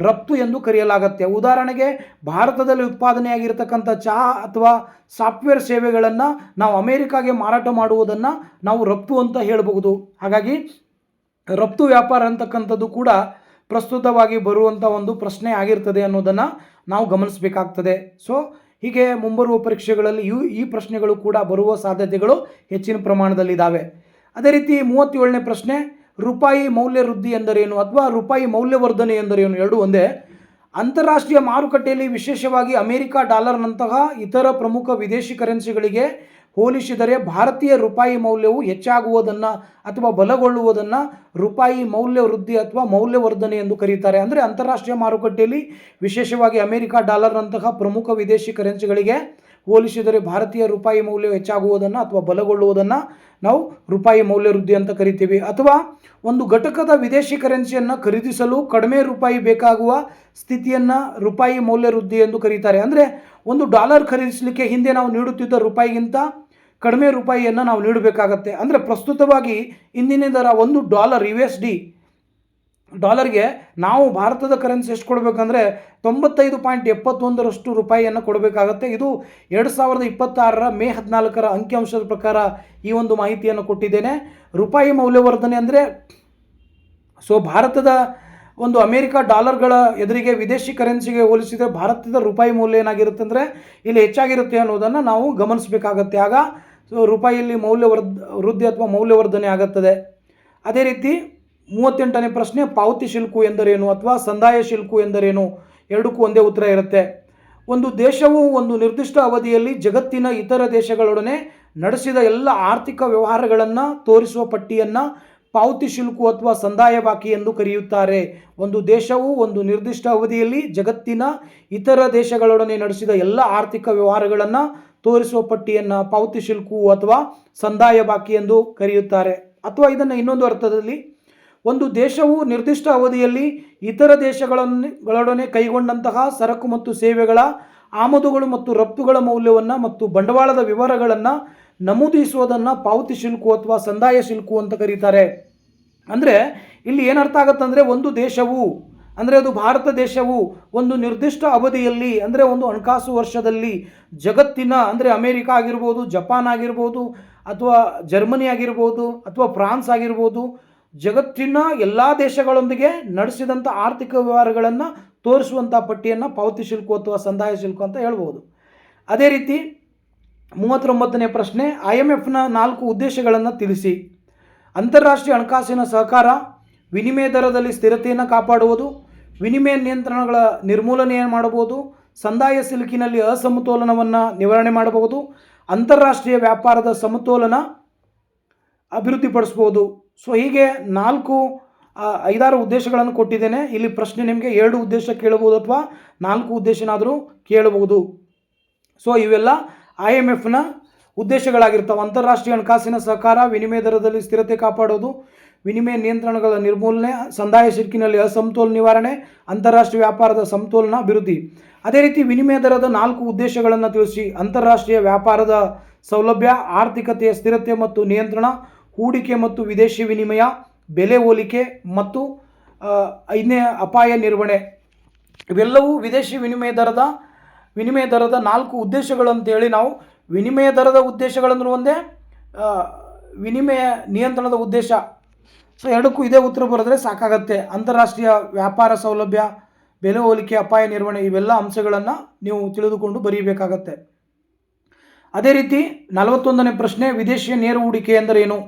ರಫ್ತು ಎಂದು ಕರೆಯಲಾಗುತ್ತೆ. ಉದಾಹರಣೆಗೆ ಭಾರತದಲ್ಲಿ ಉತ್ಪಾದನೆಯಾಗಿರ್ತಕ್ಕಂಥ ಚಹಾ ಅಥವಾ ಸಾಫ್ಟ್ವೇರ್ ಸೇವೆಗಳನ್ನು ನಾವು ಅಮೇರಿಕಾಗೆ ಮಾರಾಟ ಮಾಡುವುದನ್ನು ನಾವು ರಫ್ತು ಅಂತ ಹೇಳಬಹುದು. ಹಾಗಾಗಿ ರಫ್ತು ವ್ಯಾಪಾರ ಅಂತಕ್ಕಂಥದ್ದು ಕೂಡ ಪ್ರಸ್ತುತವಾಗಿ ಬರುವಂಥ ಒಂದು ಪ್ರಶ್ನೆ ಆಗಿರ್ತದೆ ಅನ್ನೋದನ್ನು ನಾವು ಗಮನಿಸಬೇಕಾಗ್ತದೆ. ಸೊ ಹೀಗೆ ಮುಂಬರುವ ಪರೀಕ್ಷೆಗಳಲ್ಲಿ ಈ ಪ್ರಶ್ನೆಗಳು ಕೂಡ ಬರುವ ಸಾಧ್ಯತೆಗಳು ಹೆಚ್ಚಿನ ಪ್ರಮಾಣದಲ್ಲಿದ್ದಾವೆ. ಅದೇ ರೀತಿ 37ನೇ ಪ್ರಶ್ನೆ, ರೂಪಾಯಿ ಮೌಲ್ಯ ವೃದ್ಧಿ ಎಂದರೇನು ಅಥವಾ ರೂಪಾಯಿ ಮೌಲ್ಯವರ್ಧನೆ ಎಂದರೇನು? ಎರಡು ಒಂದೇ. ಅಂತಾರಾಷ್ಟ್ರೀಯ ಮಾರುಕಟ್ಟೆಯಲ್ಲಿ ವಿಶೇಷವಾಗಿ ಅಮೆರಿಕ ಡಾಲರ್ನಂತಹ ಇತರ ಪ್ರಮುಖ ವಿದೇಶಿ ಕರೆನ್ಸಿಗಳಿಗೆ ಹೋಲಿಸಿದರೆ ಭಾರತೀಯ ರೂಪಾಯಿ ಮೌಲ್ಯವು ಹೆಚ್ಚಾಗುವುದನ್ನು ಅಥವಾ ಬಲಗೊಳ್ಳುವುದನ್ನು ರೂಪಾಯಿ ಮೌಲ್ಯ ವೃದ್ಧಿ ಅಥವಾ ಮೌಲ್ಯವರ್ಧನೆ ಎಂದು ಕರೀತಾರೆ. ಅಂದರೆ ಅಂತಾರಾಷ್ಟ್ರೀಯ ಮಾರುಕಟ್ಟೆಯಲ್ಲಿ ವಿಶೇಷವಾಗಿ ಅಮೆರಿಕ ಡಾಲರ್ನಂತಹ ಪ್ರಮುಖ ವಿದೇಶಿ ಕರೆನ್ಸಿಗಳಿಗೆ ಹೋಲಿಸಿದರೆ ಭಾರತೀಯ ರೂಪಾಯಿ ಮೌಲ್ಯ ಹೆಚ್ಚಾಗುವುದನ್ನು ಅಥವಾ ಬಲಗೊಳ್ಳುವುದನ್ನು ನಾವು ರೂಪಾಯಿ ಮೌಲ್ಯ ವೃದ್ಧಿ ಅಂತ ಕರಿತೀವಿ. ಅಥವಾ ಒಂದು ಘಟಕದ ವಿದೇಶಿ ಕರೆನ್ಸಿಯನ್ನು ಖರೀದಿಸಲು ಕಡಿಮೆ ರೂಪಾಯಿ ಬೇಕಾಗುವ ಸ್ಥಿತಿಯನ್ನು ರೂಪಾಯಿ ಮೌಲ್ಯ ವೃದ್ಧಿ ಎಂದು ಕರೀತಾರೆ. ಅಂದರೆ ಒಂದು ಡಾಲರ್ ಖರೀದಿಸಲಿಕ್ಕೆ ಹಿಂದೆ ನಾವು ನೀಡುತ್ತಿದ್ದ ರೂಪಾಯಿಗಿಂತ ಕಡಿಮೆ ರೂಪಾಯಿಯನ್ನು ನಾವು ನೀಡಬೇಕಾಗತ್ತೆ. ಅಂದರೆ ಪ್ರಸ್ತುತವಾಗಿ ಇಂದಿನ ದರ $1 USD ಡಾಲರ್ಗೆ ನಾವು ಭಾರತದ ಕರೆನ್ಸಿ ಎಷ್ಟು ಕೊಡಬೇಕಂದ್ರೆ 95.71 ರೂಪಾಯಿಯನ್ನು ಕೊಡಬೇಕಾಗತ್ತೆ. ಇದು 2026 ಮೇ 14 ಅಂಕಿಅಂಶದ ಪ್ರಕಾರ ಈ ಒಂದು ಮಾಹಿತಿಯನ್ನು ಕೊಟ್ಟಿದ್ದೇನೆ. ರೂಪಾಯಿ ಮೌಲ್ಯವರ್ಧನೆ ಅಂದರೆ ಭಾರತದ ಒಂದು ಅಮೆರಿಕ ಡಾಲರ್ಗಳ ಎದುರಿಗೆ ವಿದೇಶಿ ಕರೆನ್ಸಿಗೆ ಹೋಲಿಸಿದರೆ ಭಾರತದ ರೂಪಾಯಿ ಮೌಲ್ಯ ಏನಾಗಿರುತ್ತೆ ಅಂದರೆ ಇಲ್ಲಿ ಹೆಚ್ಚಾಗಿರುತ್ತೆ ಅನ್ನೋದನ್ನು ನಾವು ಗಮನಿಸಬೇಕಾಗತ್ತೆ. ಆಗ ರೂಪಾಯಿಯಲ್ಲಿ ವೃದ್ಧಿ ಅಥವಾ ಮೌಲ್ಯವರ್ಧನೆ ಆಗುತ್ತದೆ. ಅದೇ ರೀತಿ 38ನೇ ಪ್ರಶ್ನೆ, ಪಾವತಿ ಶಿಲ್ಕು ಎಂದರೇನು ಅಥವಾ ಸಂದಾಯ ಶಿಲ್ಕು ಎಂದರೇನು? ಎರಡಕ್ಕೂ ಒಂದೇ ಉತ್ತರ ಇರುತ್ತೆ. ಒಂದು ದೇಶವು ಒಂದು ನಿರ್ದಿಷ್ಟ ಅವಧಿಯಲ್ಲಿ ಜಗತ್ತಿನ ಇತರ ದೇಶಗಳೊಡನೆ ನಡೆಸಿದ ಎಲ್ಲ ಆರ್ಥಿಕ ವ್ಯವಹಾರಗಳನ್ನು ತೋರಿಸುವ ಪಟ್ಟಿಯನ್ನು ಪಾವತಿ ಶುಲ್ಕು ಅಥವಾ ಸಂದಾಯ ಬಾಕಿ ಎಂದು ಕರೆಯುತ್ತಾರೆ. ಒಂದು ದೇಶವು ಒಂದು ನಿರ್ದಿಷ್ಟ ಅವಧಿಯಲ್ಲಿ ಜಗತ್ತಿನ ಇತರ ದೇಶಗಳೊಡನೆ ನಡೆಸಿದ ಎಲ್ಲ ಆರ್ಥಿಕ ವ್ಯವಹಾರಗಳನ್ನು ತೋರಿಸುವ ಪಟ್ಟಿಯನ್ನು ಪಾವತಿ ಶುಲ್ಕು ಅಥವಾ ಸಂದಾಯ ಬಾಕಿ ಎಂದು ಕರೆಯುತ್ತಾರೆ. ಅಥವಾ ಇದನ್ನು ಇನ್ನೊಂದು ಅರ್ಥದಲ್ಲಿ, ಒಂದು ದೇಶವು ನಿರ್ದಿಷ್ಟ ಅವಧಿಯಲ್ಲಿ ಇತರ ದೇಶಗಳೊಡನೆ ಕೈಗೊಂಡಂತಹ ಸರಕು ಮತ್ತು ಸೇವೆಗಳ ಆಮದುಗಳು ಮತ್ತು ರಫ್ತುಗಳ ಮೌಲ್ಯವನ್ನು ಮತ್ತು ಬಂಡವಾಳದ ವಿವರಗಳನ್ನು ನಮೂದಿಸುವುದನ್ನು ಪಾವತಿ ಶುಲ್ಕು ಅಥವಾ ಸಂದಾಯ ಶುಲ್ಕು ಅಂತ ಕರೀತಾರೆ. ಅಂದರೆ ಇಲ್ಲಿ ಏನರ್ಥ ಆಗುತ್ತಂದರೆ, ಒಂದು ದೇಶವು ಅಂದರೆ ಅದು ಭಾರತ ದೇಶವು ಒಂದು ನಿರ್ದಿಷ್ಟ ಅವಧಿಯಲ್ಲಿ ಅಂದರೆ ಒಂದು ಹಣಕಾಸು ವರ್ಷದಲ್ಲಿ ಜಗತ್ತಿನ ಅಂದರೆ ಅಮೇರಿಕ ಆಗಿರ್ಬೋದು, ಜಪಾನ್ ಆಗಿರ್ಬೋದು, ಅಥವಾ ಜರ್ಮನಿ ಆಗಿರ್ಬೋದು, ಅಥವಾ ಫ್ರಾನ್ಸ್ ಆಗಿರ್ಬೋದು, ಜಗತ್ತಿನ ಎಲ್ಲ ದೇಶಗಳೊಂದಿಗೆ ನಡೆಸಿದಂಥ ಆರ್ಥಿಕ ವ್ಯವಹಾರಗಳನ್ನು ತೋರಿಸುವಂಥ ಪಟ್ಟಿಯನ್ನು ಪಾವತಿ ಶುಲ್ಕು ಅಥವಾ ಸಂದಾಯ ಶುಲ್ಕು ಅಂತ ಹೇಳ್ಬೋದು. ಅದೇ ರೀತಿ 39ನೇ ಪ್ರಶ್ನೆ, IMFನ 4 ಉದ್ದೇಶಗಳನ್ನು ತಿಳಿಸಿ. ಅಂತಾರಾಷ್ಟ್ರೀಯ ಹಣಕಾಸಿನ ಸಹಕಾರ ವಿನಿಮಯ ದರದಲ್ಲಿ ಸ್ಥಿರತೆಯನ್ನು ಕಾಪಾಡುವುದು, ವಿನಿಮಯ ನಿಯಂತ್ರಣಗಳ ನಿರ್ಮೂಲನೆಯನ್ನು ಮಾಡಬಹುದು, ಸಂದಾಯ ಸಿಲುಕಿನಲ್ಲಿ ಅಸಮತೋಲನವನ್ನು ನಿವಾರಣೆ ಮಾಡಬಹುದು, ಅಂತಾರಾಷ್ಟ್ರೀಯ ವ್ಯಾಪಾರದ ಸಮತೋಲನ ಅಭಿವೃದ್ಧಿಪಡಿಸ್ಬೋದು. ಸೊ ಹೀಗೆ 5-6 ಉದ್ದೇಶಗಳನ್ನು ಕೊಟ್ಟಿದ್ದೇನೆ. ಇಲ್ಲಿ ಪ್ರಶ್ನೆ ನಿಮಗೆ 2 ಉದ್ದೇಶ ಕೇಳಬಹುದು ಅಥವಾ 4 ಉದ್ದೇಶನಾದರೂ ಕೇಳಬಹುದು. ಸೊ ಇವೆಲ್ಲ IMFನ ಉದ್ದೇಶಗಳಾಗಿರ್ತವೆ. ಅಂತಾರಾಷ್ಟ್ರೀಯ ಹಣಕಾಸಿನ ಸಹಕಾರ, ವಿನಿಮಯ ದರದಲ್ಲಿ ಸ್ಥಿರತೆ ಕಾಪಾಡೋದು, ವಿನಿಮಯ ನಿಯಂತ್ರಣಗಳ ನಿರ್ಮೂಲನೆ, ಸಂದಾಯ ಸಿಲುಕಿನಲ್ಲಿ ಅಸಮತೋಲನ ನಿವಾರಣೆ, ಅಂತಾರಾಷ್ಟ್ರೀಯ ವ್ಯಾಪಾರದ ಸಮತೋಲನ ಅಭಿವೃದ್ಧಿ. ಅದೇ ರೀತಿ ವಿನಿಮಯ ದರದ 4 ಉದ್ದೇಶಗಳನ್ನು ತಿಳಿಸಿ. ಅಂತಾರಾಷ್ಟ್ರೀಯ ವ್ಯಾಪಾರದ ಸೌಲಭ್ಯ, ಆರ್ಥಿಕತೆಯ ಸ್ಥಿರತೆ ಮತ್ತು ನಿಯಂತ್ರಣ, ಹೂಡಿಕೆ ಮತ್ತು ವಿದೇಶಿ ವಿನಿಮಯ, ಬೆಲೆ ಹೋಲಿಕೆ ಮತ್ತು 5ನೇ ಅಪಾಯ ನಿರ್ವಹಣೆ. ಇವೆಲ್ಲವೂ ವಿದೇಶಿ ವಿನಿಮಯ ದರದ 4 ಉದ್ದೇಶಗಳು ಅಂತೇಳಿ ನಾವು ವಿನಿಮಯ ದರದ ಉದ್ದೇಶಗಳಂದ್ರೂ ಒಂದೇ, ವಿನಿಮಯ ನಿಯಂತ್ರಣದ ಉದ್ದೇಶ. ಸೊ ಎರಡಕ್ಕೂ ಇದೇ ಉತ್ತರ ಬರೆದ್ರೆ ಸಾಕಾಗತ್ತೆ. ಅಂತಾರಾಷ್ಟ್ರೀಯ ವ್ಯಾಪಾರ ಸೌಲಭ್ಯ, ಬೆಲೆ ಹೋಲಿಕೆ, ಅಪಾಯ ನಿರ್ವಹಣೆ ಇವೆಲ್ಲ ಅಂಶಗಳನ್ನು ನೀವು ತಿಳಿದುಕೊಂಡು ಬರೀಬೇಕಾಗತ್ತೆ. ಅದೇ ರೀತಿ 41ನೇ ಪ್ರಶ್ನೆ, ವಿದೇಶಿಯ ನೇರ ಹೂಡಿಕೆ ಎಂದರೇನು?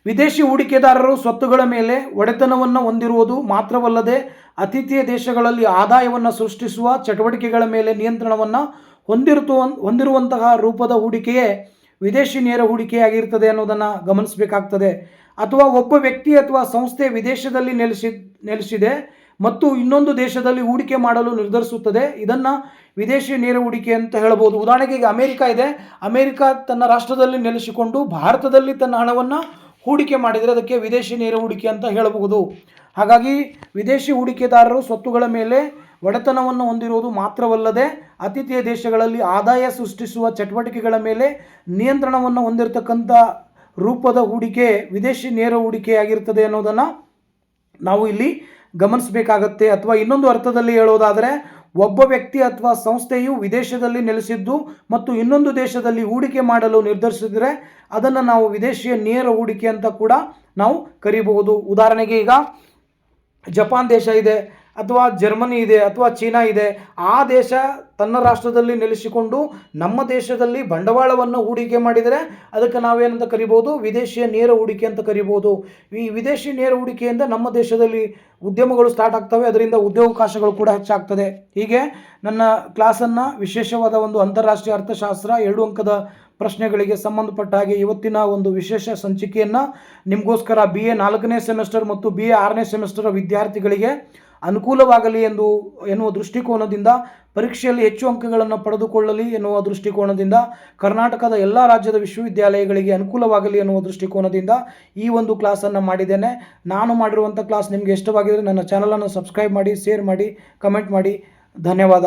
ವಿದೇಶಿ ಹೂಡಿಕೆದಾರರು ಸ್ವತ್ತುಗಳ ಮೇಲೆ ಒಡೆತನವನ್ನು ಹೊಂದಿರುವುದು ಮಾತ್ರವಲ್ಲದೆ ಅತಿಥೇಯ ದೇಶಗಳಲ್ಲಿ ಆದಾಯವನ್ನು ಸೃಷ್ಟಿಸುವ ಚಟುವಟಿಕೆಗಳ ಮೇಲೆ ನಿಯಂತ್ರಣವನ್ನು ಹೊಂದಿರುವಂತಹ ರೂಪದ ಹೂಡಿಕೆಯೇ ವಿದೇಶಿ ನೇರ ಹೂಡಿಕೆಯಾಗಿರ್ತದೆ ಅನ್ನೋದನ್ನು ಗಮನಿಸಬೇಕಾಗ್ತದೆ. ಅಥವಾ ಒಬ್ಬ ವ್ಯಕ್ತಿ ಅಥವಾ ಸಂಸ್ಥೆ ವಿದೇಶದಲ್ಲಿ ನೆಲೆಸಿದೆ ಮತ್ತು ಇನ್ನೊಂದು ದೇಶದಲ್ಲಿ ಹೂಡಿಕೆ ಮಾಡಲು ನಿರ್ಧರಿಸುತ್ತದೆ. ಇದನ್ನು ವಿದೇಶಿ ನೇರ ಹೂಡಿಕೆ ಅಂತ ಹೇಳಬಹುದು. ಉದಾಹರಣೆಗೆ ಈಗ ಅಮೇರಿಕ ಇದೆ, ಅಮೇರಿಕ ತನ್ನ ರಾಷ್ಟ್ರದಲ್ಲಿ ನೆಲೆಸಿಕೊಂಡು ಭಾರತದಲ್ಲಿ ತನ್ನ ಹಣವನ್ನು ಹೂಡಿಕೆ ಮಾಡಿದರೆ ಅದಕ್ಕೆ ವಿದೇಶಿ ನೇರ ಹೂಡಿಕೆ ಅಂತ ಹೇಳಬಹುದು. ಹಾಗಾಗಿ ವಿದೇಶಿ ಹೂಡಿಕೆದಾರರು ಸ್ವತ್ತುಗಳ ಮೇಲೆ ಒಡೆತನವನ್ನು ಹೊಂದಿರುವುದು ಮಾತ್ರವಲ್ಲದೆ ಅತಿಥೇಯ ದೇಶಗಳಲ್ಲಿ ಆದಾಯ ಸೃಷ್ಟಿಸುವ ಚಟುವಟಿಕೆಗಳ ಮೇಲೆ ನಿಯಂತ್ರಣವನ್ನು ಹೊಂದಿರತಕ್ಕಂಥ ರೂಪದ ಹೂಡಿಕೆ ವಿದೇಶಿ ನೇರ ಹೂಡಿಕೆಯಾಗಿರ್ತದೆ ಅನ್ನೋದನ್ನು ನಾವು ಇಲ್ಲಿ ಗಮನಿಸಬೇಕಾಗತ್ತೆ. ಅಥವಾ ಇನ್ನೊಂದು ಅರ್ಥದಲ್ಲಿ ಹೇಳೋದಾದರೆ, ಒಬ್ಬ ವ್ಯಕ್ತಿ ಅಥವಾ ಸಂಸ್ಥೆಯು ವಿದೇಶದಲ್ಲಿ ನೆಲೆಸಿದ್ದು ಮತ್ತು ಇನ್ನೊಂದು ದೇಶದಲ್ಲಿ ಹೂಡಿಕೆ ಮಾಡಲು ನಿರ್ಧರಿಸಿದರೆ ಅದನ್ನು ನಾವು ವಿದೇಶಿಯ ನೇರ ಹೂಡಿಕೆ ಅಂತ ಕೂಡ ನಾವು ಕರೀಬಹುದು. ಉದಾಹರಣೆಗೆ ಈಗ ಜಪಾನ್ ದೇಶ ಇದೆ, ಅಥವಾ ಜರ್ಮನಿ ಇದೆ, ಅಥವಾ ಚೀನಾ ಇದೆ. ಆ ದೇಶ ತನ್ನ ರಾಷ್ಟ್ರದಲ್ಲಿ ನೆಲೆಸಿಕೊಂಡು ನಮ್ಮ ದೇಶದಲ್ಲಿ ಬಂಡವಾಳವನ್ನು ಹೂಡಿಕೆ ಮಾಡಿದರೆ ಅದಕ್ಕೆ ನಾವೇನಂತ ಕರಿಬೋದು? ವಿದೇಶಿಯ ನೇರ ಹೂಡಿಕೆ ಅಂತ ಕರಿಬೋದು. ಈ ವಿದೇಶಿ ನೇರ ಹೂಡಿಕೆಯಿಂದ ನಮ್ಮ ದೇಶದಲ್ಲಿ ಉದ್ಯಮಗಳು ಸ್ಟಾರ್ಟ್ ಆಗ್ತವೆ, ಅದರಿಂದ ಉದ್ಯೋಗಾವಕಾಶಗಳು ಕೂಡ ಹೆಚ್ಚಾಗ್ತದೆ. ಹೀಗೆ ನನ್ನ ಕ್ಲಾಸನ್ನು ವಿಶೇಷವಾದ ಒಂದು ಅಂತಾರಾಷ್ಟ್ರೀಯ ಅರ್ಥಶಾಸ್ತ್ರ 2 ಅಂಕದ ಪ್ರಶ್ನೆಗಳಿಗೆ ಸಂಬಂಧಪಟ್ಟ ಹಾಗೆ ಇವತ್ತಿನ ಒಂದು ವಿಶೇಷ ಸಂಚಿಕೆಯನ್ನು ನಿಮಗೋಸ್ಕರ BA 4ನೇ ಸೆಮಿಸ್ಟರ್ ಮತ್ತು BA 6ನೇ ಸೆಮಿಸ್ಟರ್ ವಿದ್ಯಾರ್ಥಿಗಳಿಗೆ ಅನುಕೂಲವಾಗಲಿ ಎನ್ನುವ ದೃಷ್ಟಿಕೋನದಿಂದ, ಪರೀಕ್ಷೆಯಲ್ಲಿ ಹೆಚ್ಚು ಅಂಕಗಳನ್ನು ಪಡೆದುಕೊಳ್ಳಲಿ ಎನ್ನುವ ದೃಷ್ಟಿಕೋನದಿಂದ, ಕರ್ನಾಟಕದ ಎಲ್ಲ ರಾಜ್ಯದ ವಿಶ್ವವಿದ್ಯಾಲಯಗಳಿಗೆ ಅನುಕೂಲವಾಗಲಿ ಎನ್ನುವ ದೃಷ್ಟಿಕೋನದಿಂದ ಈ ಒಂದು ಕ್ಲಾಸನ್ನು ಮಾಡಿದ್ದೇನೆ. ನಾನು ಮಾಡಿರುವಂಥ ಕ್ಲಾಸ್ ನಿಮಗೆ ಇಷ್ಟವಾಗಿದ್ದರೆ ನನ್ನ ಚಾನಲನ್ನು ಸಬ್ಸ್ಕ್ರೈಬ್ ಮಾಡಿ, ಶೇರ್ ಮಾಡಿ, ಕಮೆಂಟ್ ಮಾಡಿ. ಧನ್ಯವಾದ.